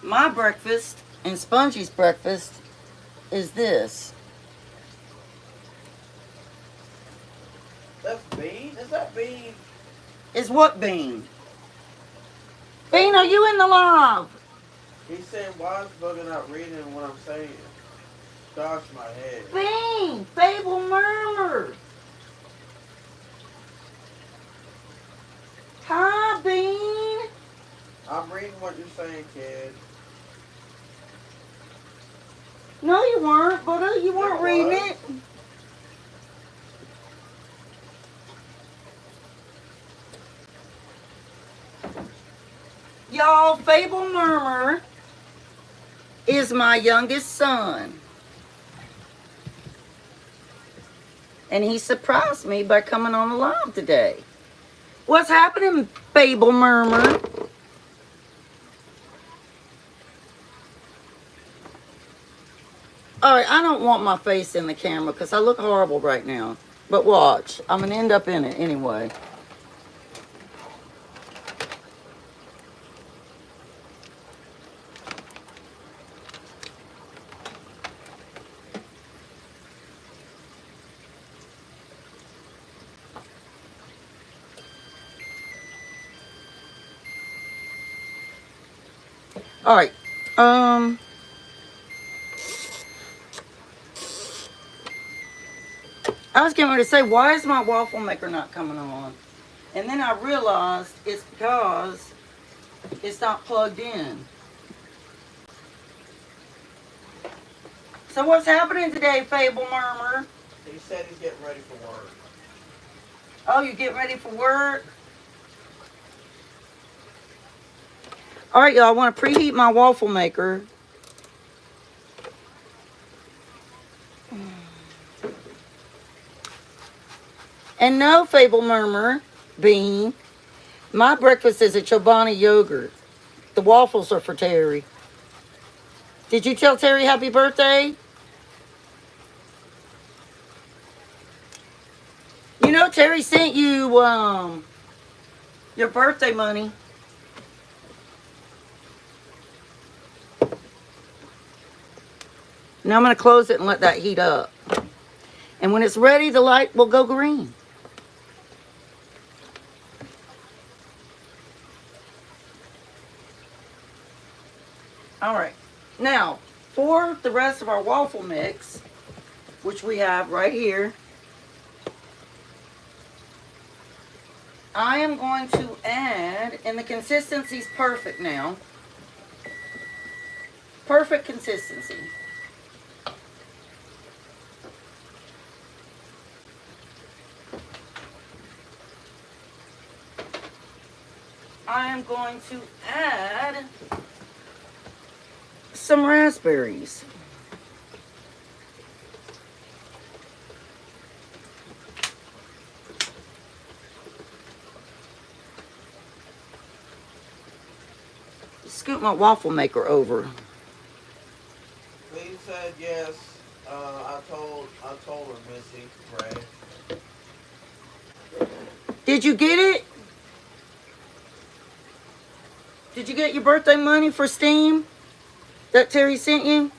My breakfast and Spongy's breakfast is this. That's bean? Is that bean? Is what bean? Bean, are you in the live? He's saying, why is Bugger not reading what I'm saying? Gosh, my head. Bean, Fable Murmur. Hi, Bean. I'm reading what you're saying, kid. No, you weren't, but you weren't reading it. Y'all, Fable Murmur is my youngest son. And he surprised me by coming on the live today. What's happening, Fable Murmur? All right, I don't want my face in the camera because I look horrible right now. But watch, I'm going to end up in it anyway. All right. I was getting ready to say, why is my waffle maker not coming on? And then I realized it's because it's not plugged in. So what's happening today, Fable Murmur? He said he's getting ready for work. Oh, you getting ready for work? All right, y'all. I want to preheat my waffle maker. And no, Fable Murmur, Bean, my breakfast is a Chobani yogurt. The waffles are for Terry. Did you tell Terry happy birthday? You know Terry sent you your birthday money. Now I'm going to close it and let that heat up. And when it's ready, the light will go green. All right. Now, for the rest of our waffle mix, which we have right here, I am going to add, and the consistency's perfect now. Perfect consistency. I am going to add some raspberries. Scoot my waffle maker over. Lee said yes. I told her, Missy, Ray. Did you get it? Did you get your birthday money for Steam that Terry sent you?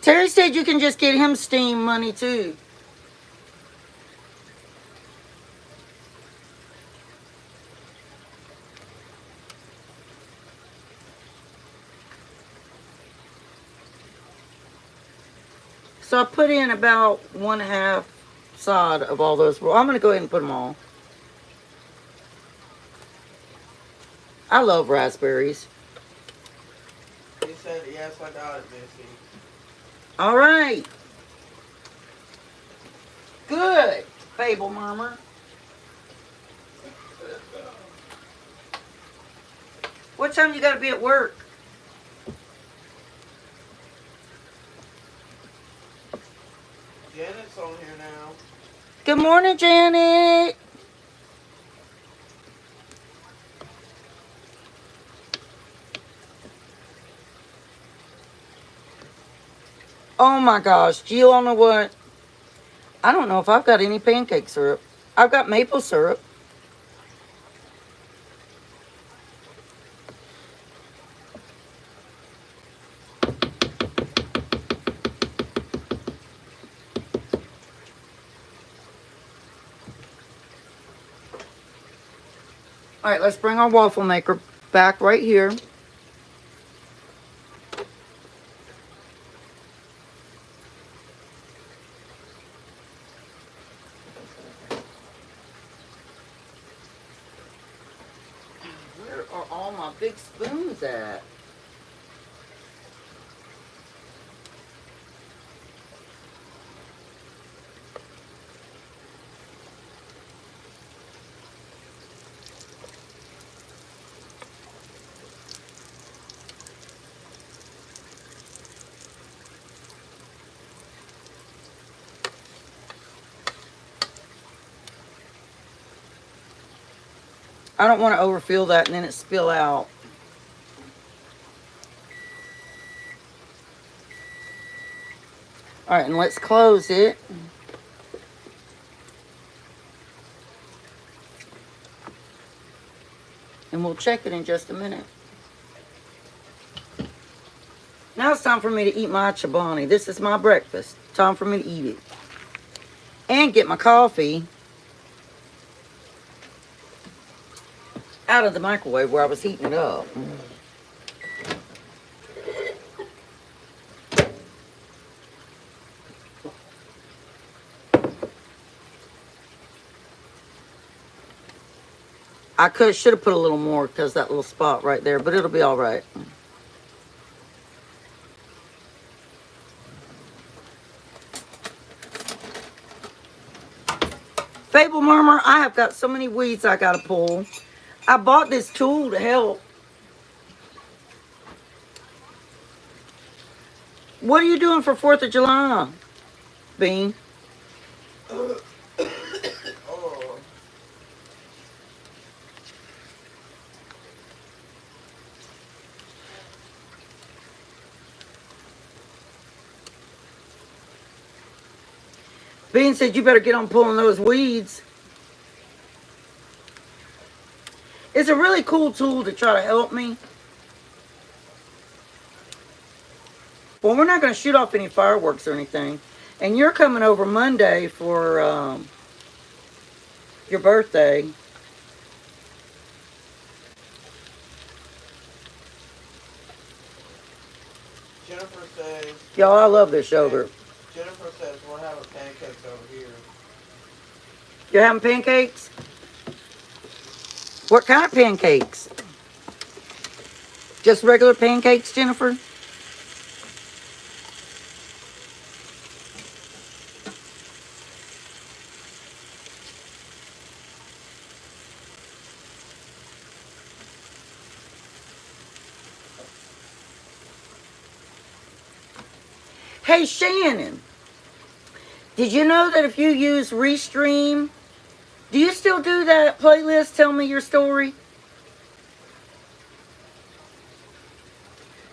Terry said you can just get him Steam money too. So I put in about 1/2 sod of all those. Well, I'm going to go ahead and put them all. I love raspberries. He said yes, I got it, Missy. All right. Good, Fable Murmur. What time you got to be at work? Janet's on here now. Good morning, Janet. Oh my gosh, do you all know what? I don't know if I've got any pancake syrup. I've got maple syrup. All right, let's bring our waffle maker back right here. Where are all my big spoons at? I don't want to overfill that and then it spill out. Alright, and let's close it. And we'll check it in just a minute. Now it's time for me to eat my chobani. This is my breakfast. Time for me to eat it. And get my coffee out of the microwave where I was heating it up. I should have put a little more because that little spot right there, but it'll be all right. Fable Murmur, I have got so many weeds I gotta pull. I bought this tool to help. What are you doing for 4th of July, Bean? Oh. Bean said you better get on pulling those weeds. It's a really cool tool to try to help me. Well, we're not going to shoot off any fireworks or anything. And you're coming over Monday for your birthday. Jennifer says... Y'all, I love this yogurt. Jennifer says we're having pancakes over here. You're having pancakes? What kind of pancakes? Just regular pancakes, Jennifer? Hey, Shannon. Did you know that if you use Restream, do you still do that playlist, Tell Me Your Story?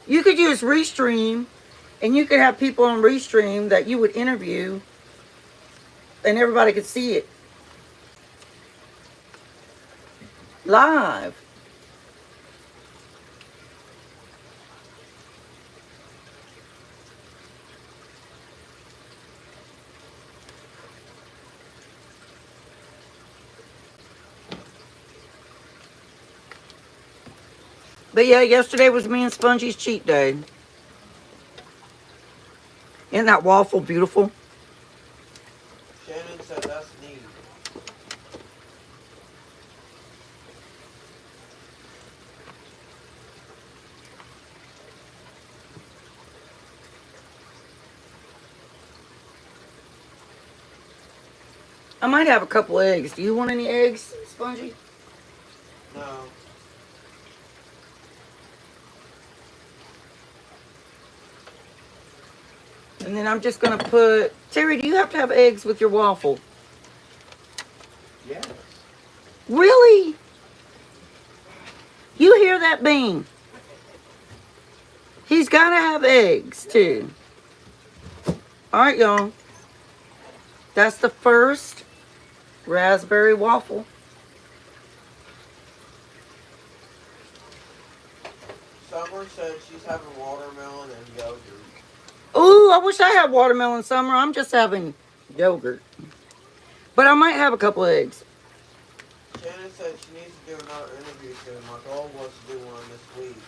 You could use Restream, and you could have people on Restream that you would interview, and everybody could see it live. But yeah, yesterday was me and Spongy's cheat day. Isn't that waffle beautiful? Shannon said that's neat. I might have a couple eggs. Do you want any eggs, Spongy? No. And then I'm just going to put... Terry, do you have to have eggs with your waffle? Yes. Really? You hear that, Bean? He's got to have eggs, too. All right, y'all. That's the first raspberry waffle. Summer said she's having watermelon and yogurt. Ooh, I wish I had watermelon summer. I'm just having yogurt. But I might have a couple eggs. Shannon said she needs to do another interview soon. My goal was to do one this week,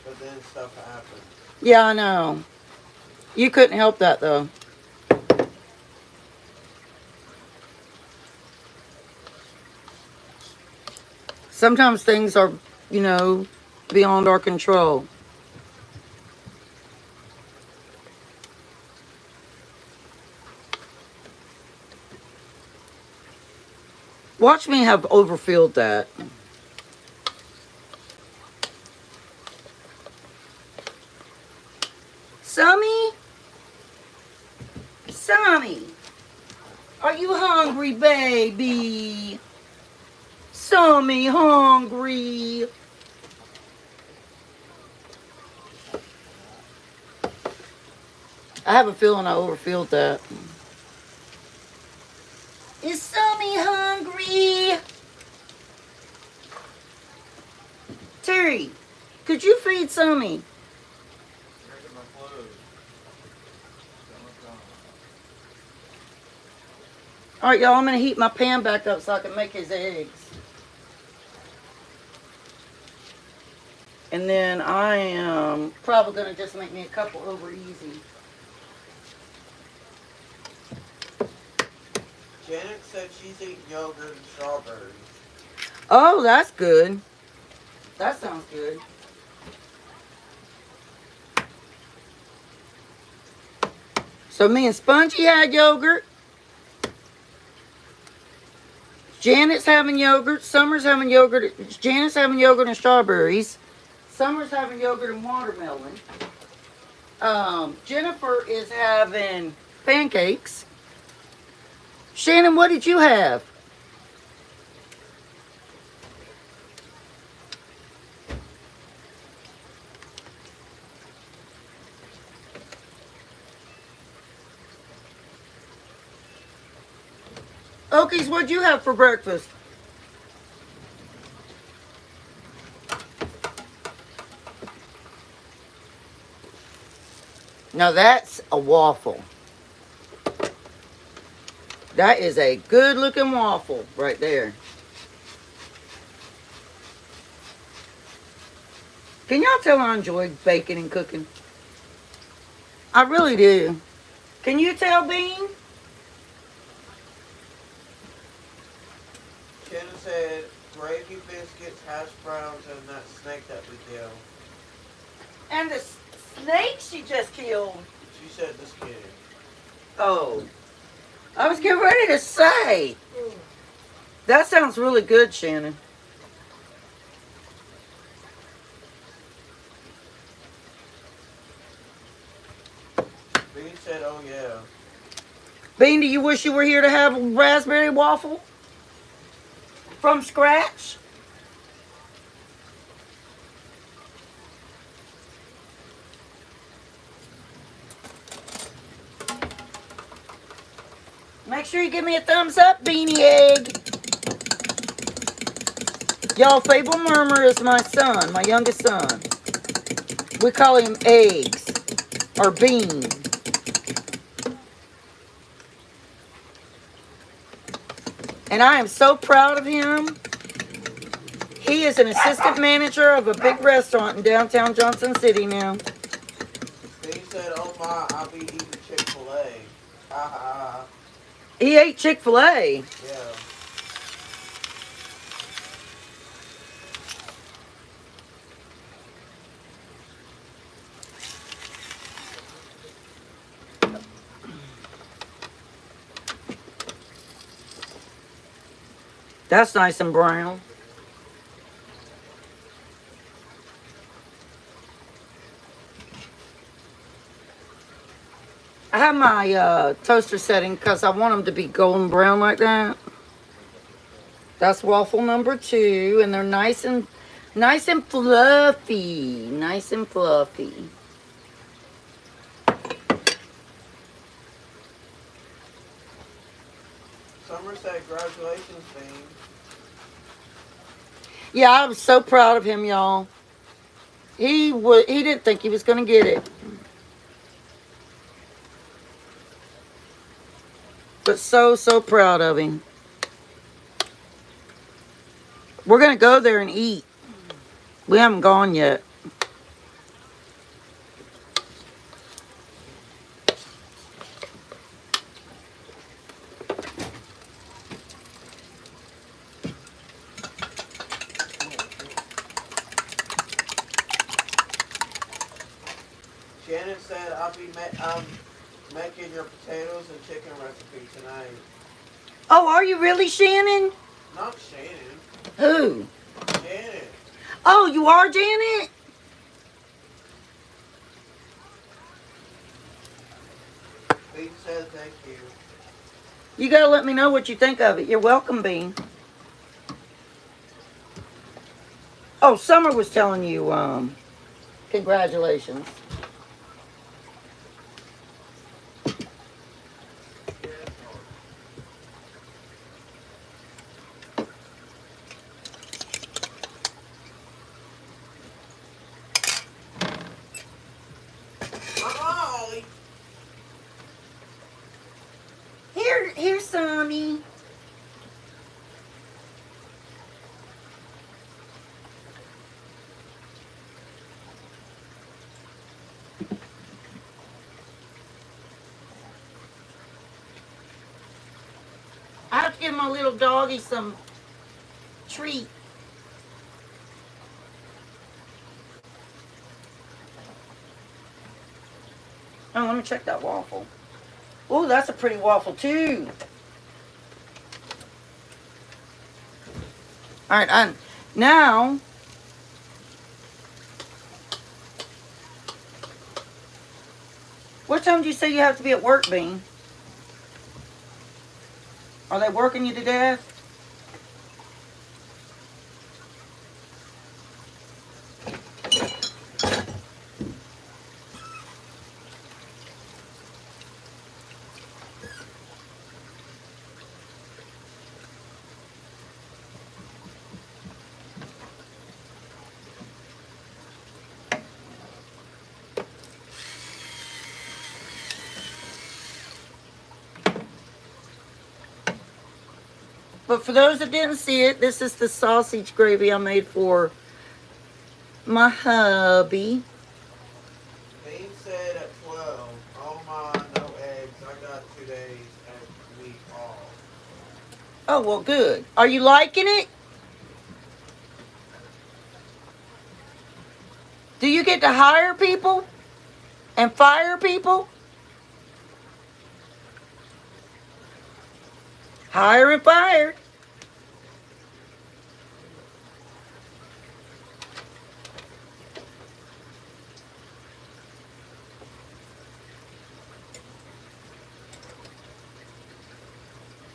but then stuff happened. Yeah, I know. You couldn't help that, though. Sometimes things are, beyond our control. Watch me have overfilled that. Sammy? Sammy? Are you hungry, baby? Sammy hungry. I have a feeling I overfilled that. Is Sammy hungry? Terry, could you feed Sammy? Drinking my flu. All right, y'all, I'm going to heat my pan back up so I can make his eggs. And then I am probably going to just make me a couple over easy. Janet said she's eating yogurt and strawberries. Oh, that's good. That sounds good. So me and Spongy had yogurt. Janet's having yogurt. Summer's having yogurt. Janet's having yogurt and strawberries. Summer's having yogurt and watermelon. Jennifer is having pancakes. Shannon, what did you have? Okies, what'd you have for breakfast? Now that's a waffle. That is a good looking waffle right there. Can y'all tell I enjoy baking and cooking? I really do. Can you tell, Bean? Janet said gravy biscuits, hash browns, and that snake that we killed. And the snake she just killed. She said this kid. Oh. I was getting ready to say. That sounds really good, Shannon. Bean said, oh yeah. Bean, do you wish you were here to have a raspberry waffle? From scratch? Make sure you give me a thumbs up, Beanie Egg. Y'all, Fable Murmur is my son, my youngest son. We call him Eggs, or Bean. And I am so proud of him. He is an assistant manager of a big restaurant in downtown Johnson City now. Bean said, oh my, I'll be eating Chick-fil-A. Ha ha ha. He ate Chick-fil-A. Yeah. That's nice and brown. I have my toaster setting because I want them to be golden brown like that. That's waffle number 2, and they're nice and fluffy. Nice and fluffy. Summer said, congratulations, Bean. Yeah, I was so proud of him, y'all. He didn't think he was going to get it. But so proud of him. We're going to go there and eat. We haven't gone yet. Janet said, I'll be making your potatoes and chicken recipe tonight. Oh, are you really, Shannon? Not Shannon. Who? Janet. Oh, you are, Janet? Bean said, thank you. You got to let me know what you think of it. You're welcome, Bean. Oh, Summer was telling you, congratulations. I have to give my little doggy some treat. Oh, let me check that waffle. Oh, that's a pretty waffle too. All right, now what time do you say you have to be at work, Bean? Are they working you to death? But for those that didn't see it, this is the sausage gravy I made for my hubby. Bean said at 12, oh my, no eggs. I got 2 days and week off. Oh, well, good. Are you liking it? Do you get to hire people and fire people? Hire and fire.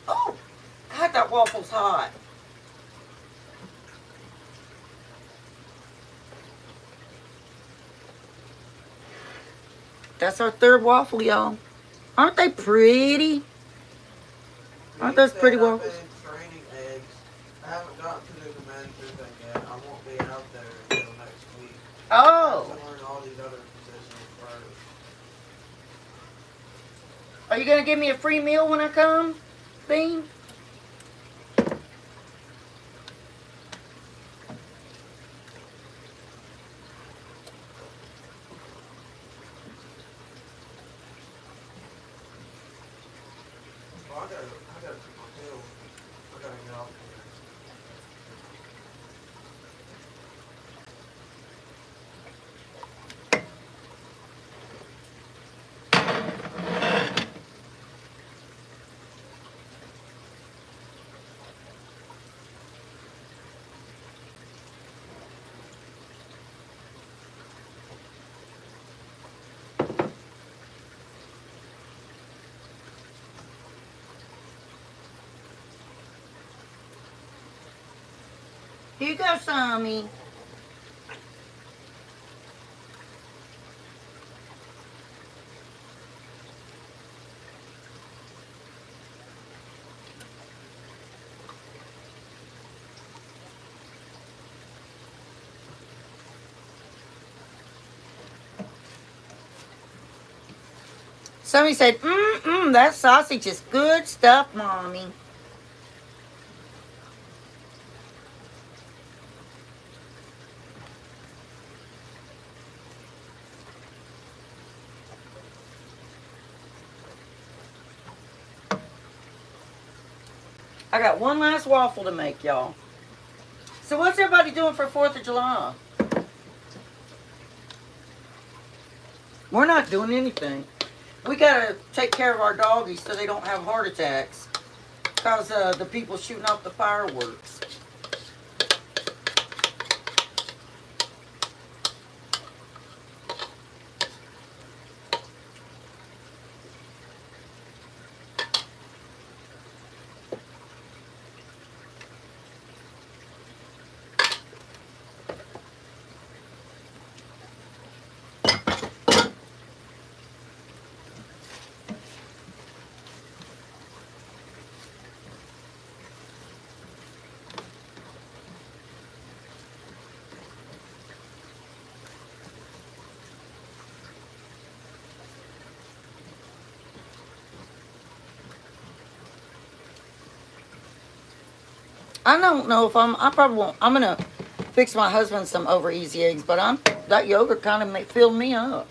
Oh, God, that waffle's hot. That's our third waffle, y'all. Aren't they pretty? Aren't Bean those said pretty I've waffles? been training eggs. I haven't gotten to do the manager thing yet. I won't be out there until next week. I have Oh, to learn all these other positions first. are you going to give me a free meal when I come, Bean? Well, I gotta take my pills. I gotta get off here. Here you go, Sammy. Sammy said, that sausage is good stuff, Mommy. I got one last waffle to make, y'all. So what's everybody doing for 4th of July? We're not doing anything. We got to take care of our doggies so they don't have heart attacks because the people shooting off the fireworks. I don't know if I probably won't. I'm going to fix my husband some over easy eggs, but that yogurt kind of filled me up.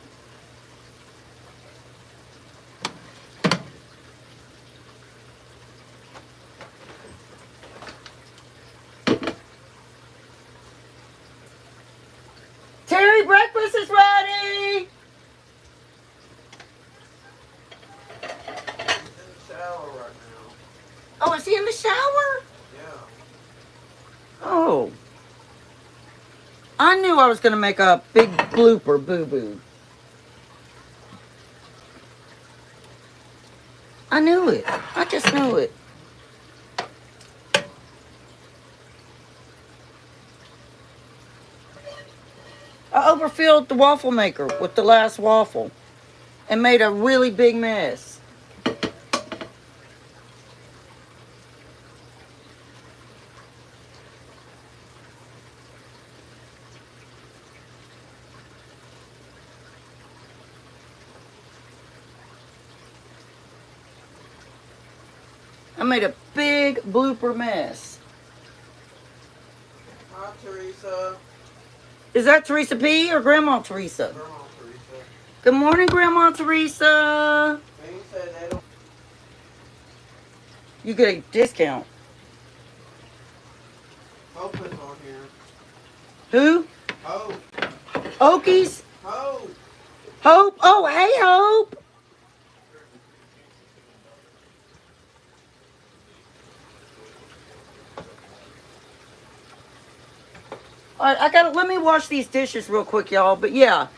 is ready. He's in the shower right now. Oh, is he in the shower? Yeah. Oh. I knew I was going to make a big blooper boo-boo. I knew it. I just knew it. I overfilled the waffle maker with the last waffle and made a really big mess. I made a big blooper mess. Hi, Teresa. Is that Teresa P. or Grandma Teresa? Grandma Teresa. Good morning, Grandma Teresa. Bean said they don't. You get a discount. Hope is on here. Who? Hope. Okies? Hope. Hope? Oh, hey, Hope. All right, let me wash these dishes real quick, y'all. But yeah,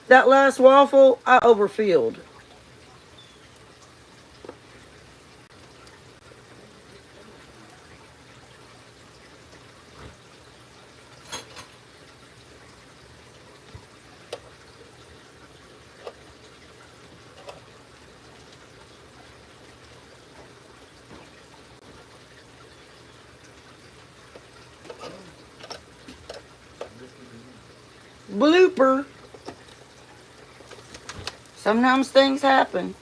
that last waffle, I overfilled. Blooper. Sometimes things happen.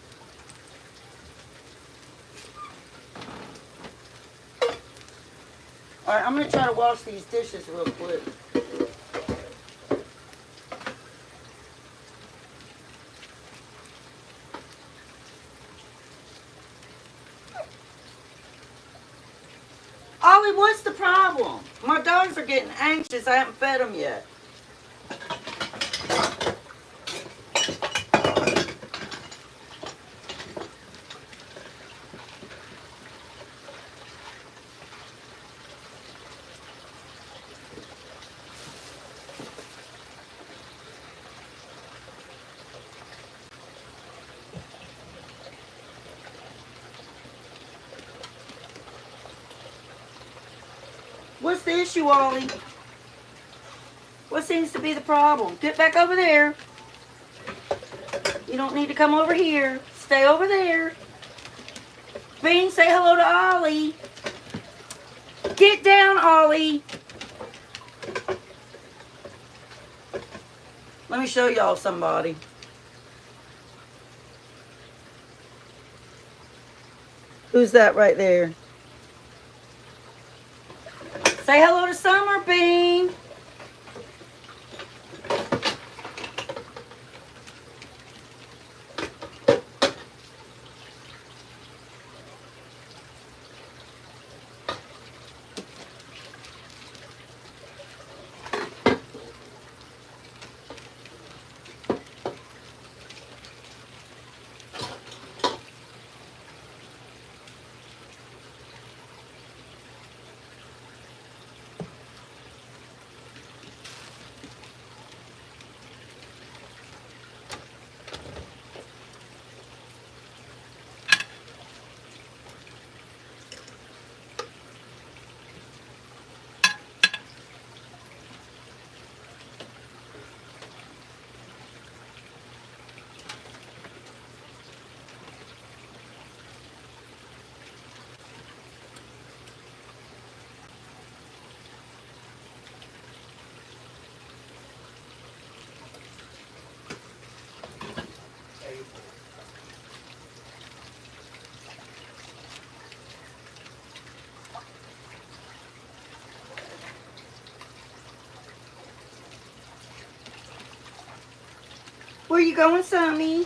All right, I'm going to try to wash these dishes real quick. Ollie, what's the problem? My dogs are getting anxious. I haven't fed them yet. What's the issue, Ollie? What seems to be the problem? Get back over there. You don't need to come over here. Stay over there. Bean, say hello to Ollie. Get down, Ollie. Let me show y'all somebody. Who's that right there? Say hello to Summer, Bean. Where you going, Sammy?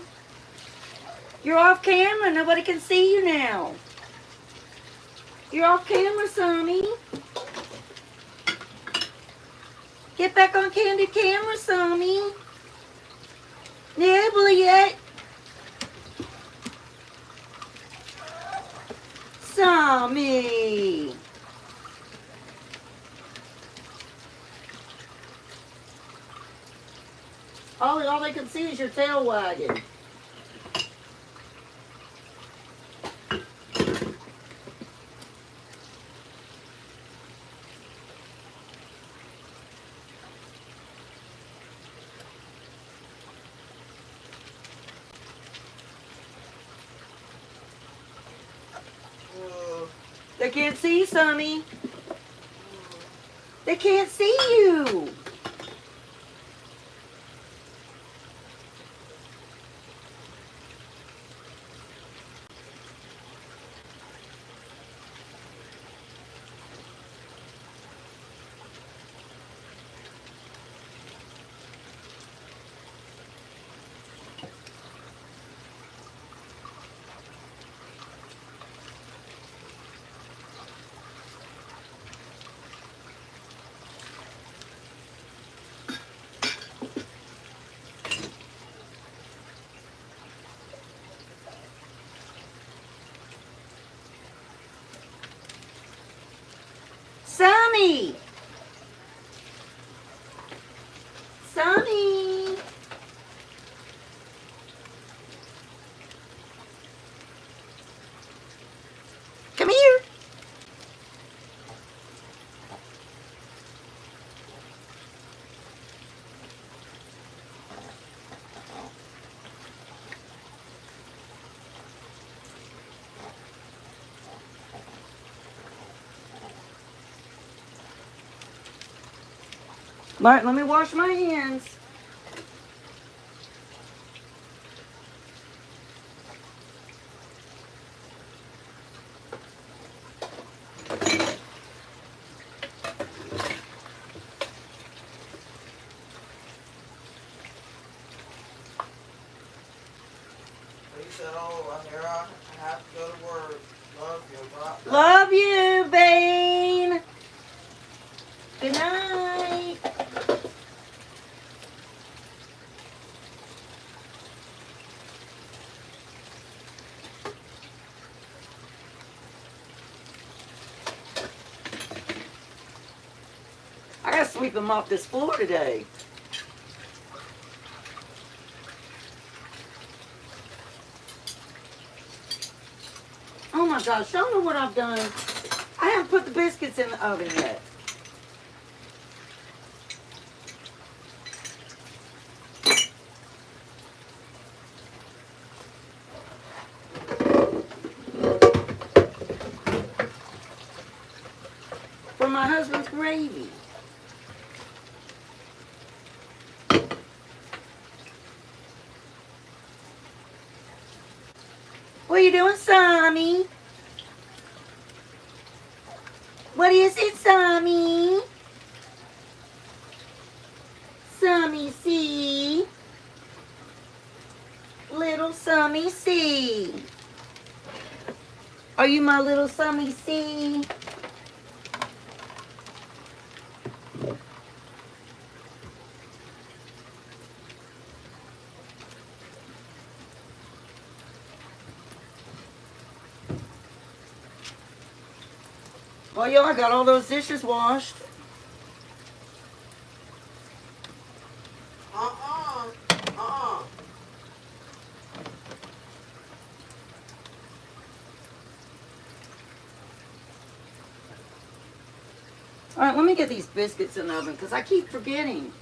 You're off camera. Nobody can see you now. You're off camera, Sammy. Get back on candid camera, Sammy. me. Ollie, all they can see is your tail wagging. They can't see you, Sonny. They can't see you. Sonny! Sonny! Come here. All right, let me wash my hands. He said, oh, here I have to go to work. Love you. Bye. Love you, Bane. Good night. I gotta sweep him off this floor today. Oh my gosh, y'all know what I've done? I haven't put the biscuits in the oven yet. For my husband's gravy. What are you doing, Sammy? What is it, Sammy? Sammy C. Little Sammy C. Are you my little Sammy C? Well, yo, I got all those dishes washed. All right, let me get these biscuits in the oven because I keep forgetting.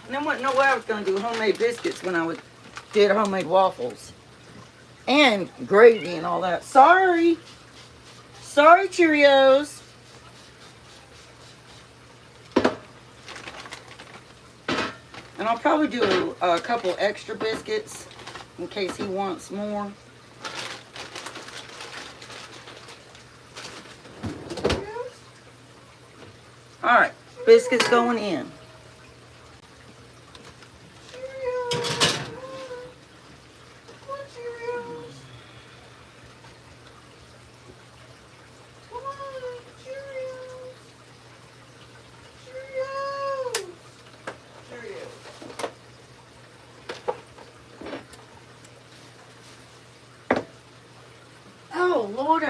And then what? No way I was going to do homemade biscuits when I did homemade waffles and gravy and all that. Sorry, Cheerios. And I'll probably do a couple extra biscuits in case he wants more. All right, biscuits going in.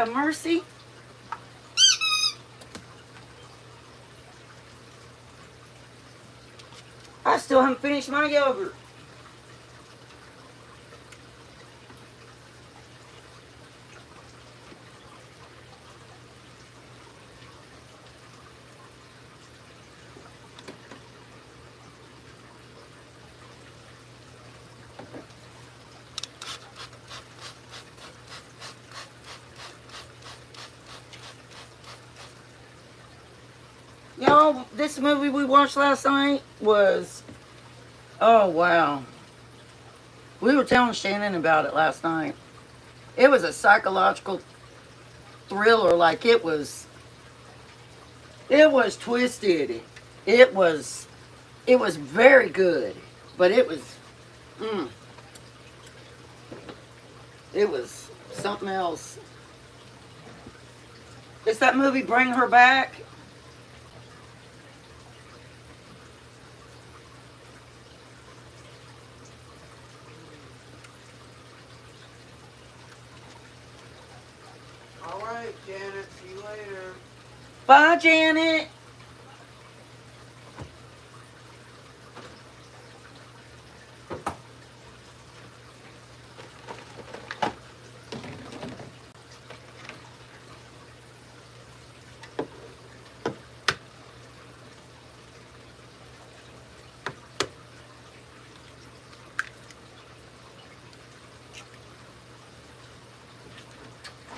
have mercy. I still haven't finished my yogurt. Y'all, this movie we watched last night was, oh wow. We were telling Shannon about it last night. It was a psychological thriller, like it was twisted. It was very good, but mm, it was something else. It's that movie Bring Her Back. Alright, Janet, see you later. Bye, Janet.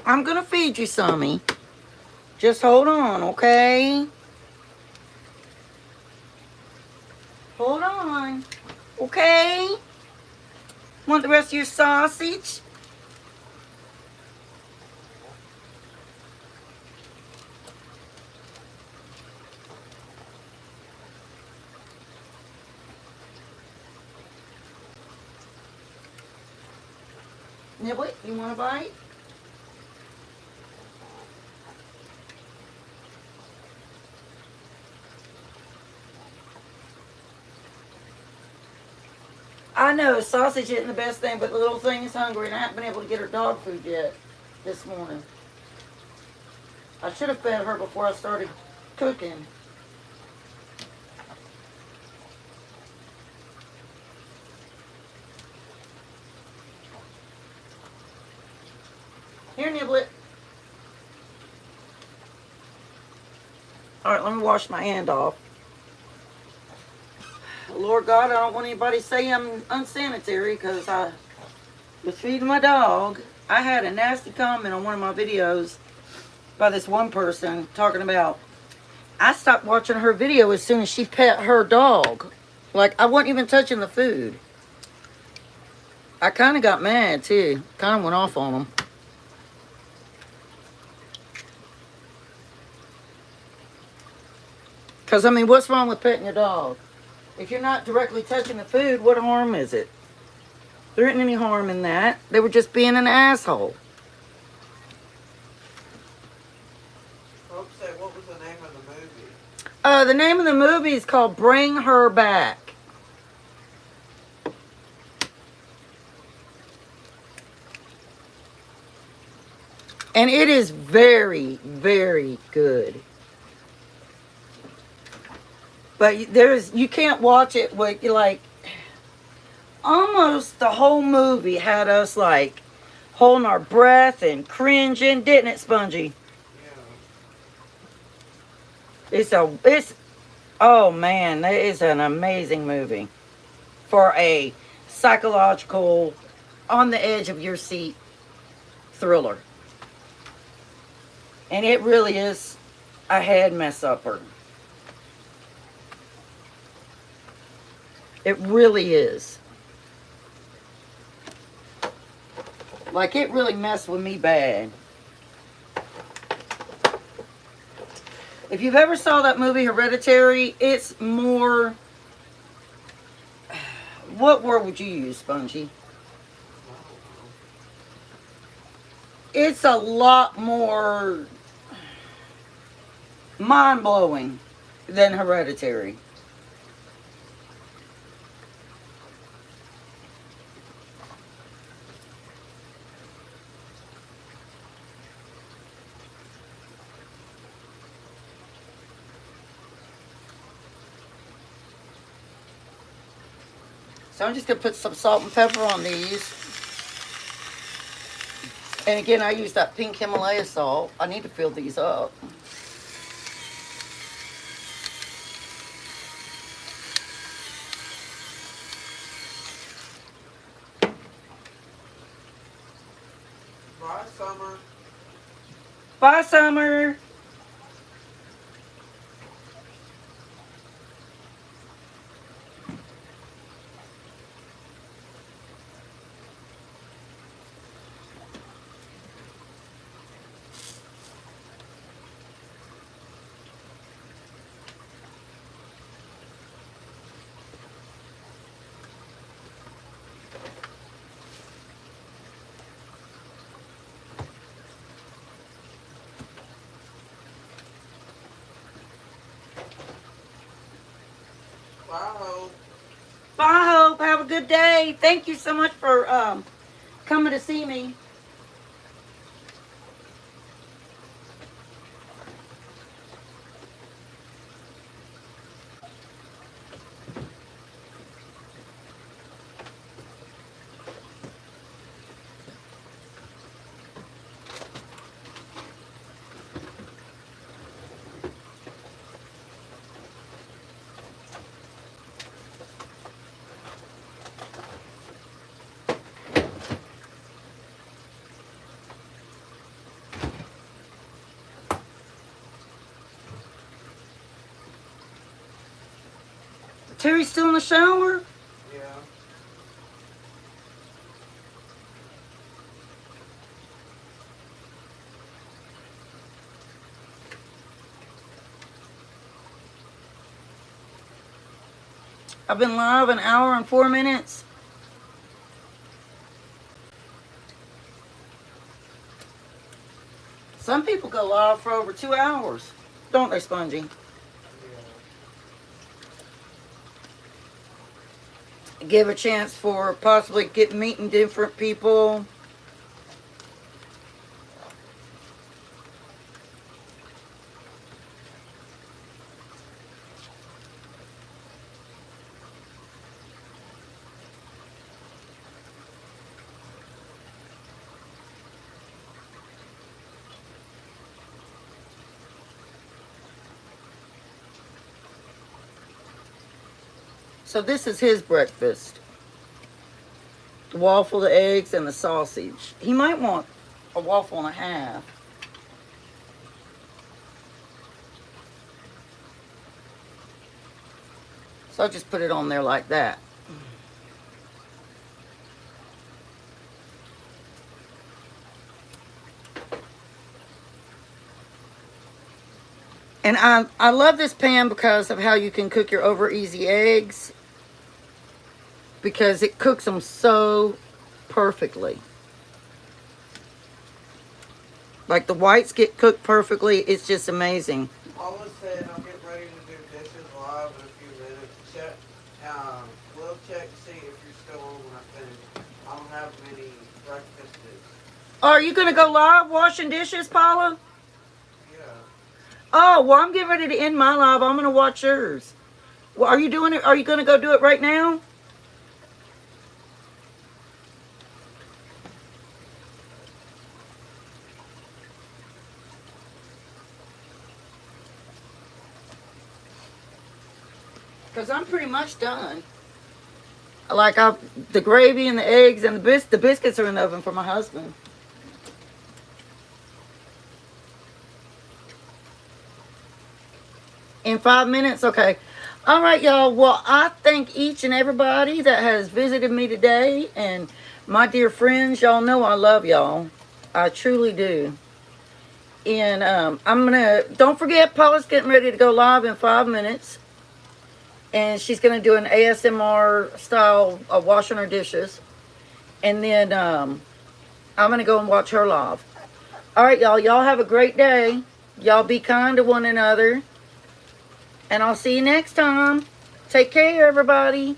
I'm gonna feed you some. Just hold on, okay? Hold on, okay? Want the rest of your sausage? Niblet, you want a bite? I know sausage isn't the best thing, but the little thing is hungry, and I haven't been able to get her dog food yet this morning. I should have fed her before I started cooking. Here, Niblet. All right, let me wash my hand off. Lord God, I don't want anybody to say I'm unsanitary because I was feeding my dog. I had a nasty comment on one of my videos by this one person talking about I stopped watching her video as soon as she pet her dog. Like, I wasn't even touching the food. I kind of got mad, too. Kind of went off on them. Because, I mean, what's wrong with petting your dog? If you're not directly touching the food, what harm is it? There isn't any harm in that. They were just being an asshole. Folks say, what was the name of the movie? The name of the movie is called Bring Her Back. And it is very, very good. But you can't watch it with, like, almost the whole movie had us, like, holding our breath and cringing, didn't it, Spongy? Yeah. Oh man, that is an amazing movie for a psychological, on the edge of your seat thriller. And it really is a head mess upper. It really is. Like, it really messed with me bad. If you've ever saw that movie Hereditary, it's more... What word would you use, Spongy? It's a lot more mind-blowing than Hereditary. So I'm just going to put some salt and pepper on these. And again, I use that pink Himalaya salt. I need to fill these up. Bye, Summer. Bye, Summer. Bye, Hope. Bye, Hope. Have a good day. Thank you so much for coming to see me. Terry's still in the shower? Yeah. I've been live an hour and 4 minutes. Some people go live for over 2 hours, don't they, Spongy? Give a chance for possibly meeting different people. So this is his breakfast. The waffle, the eggs, and the sausage. He might want a waffle and a half. So I'll just put it on there like that. And I love this pan because of how you can cook your over easy eggs. Because it cooks them so perfectly. Like the whites get cooked perfectly. It's just amazing. Paula said I'm getting ready to do dishes live in a few minutes. Check, we'll check to see if you're still on when I finish. I don't have many breakfasts. Are you going to go live washing dishes, Paula? Yeah. Oh, well, I'm getting ready to end my live. I'm going to watch yours. Well, are you doing it? Are you going to go do it right now? Because I'm pretty much done. Like the gravy and the eggs and the biscuits are in the oven for my husband. In 5 minutes? Okay. All right, y'all. Well, I thank each and everybody that has visited me today. And my dear friends, y'all know I love y'all. I truly do. And don't forget, Paula's getting ready to go live in 5 minutes. And she's going to do an ASMR style of washing her dishes. And then I'm going to go and watch her live. All right, y'all. Y'all have a great day. Y'all be kind to one another. And I'll see you next time. Take care, everybody.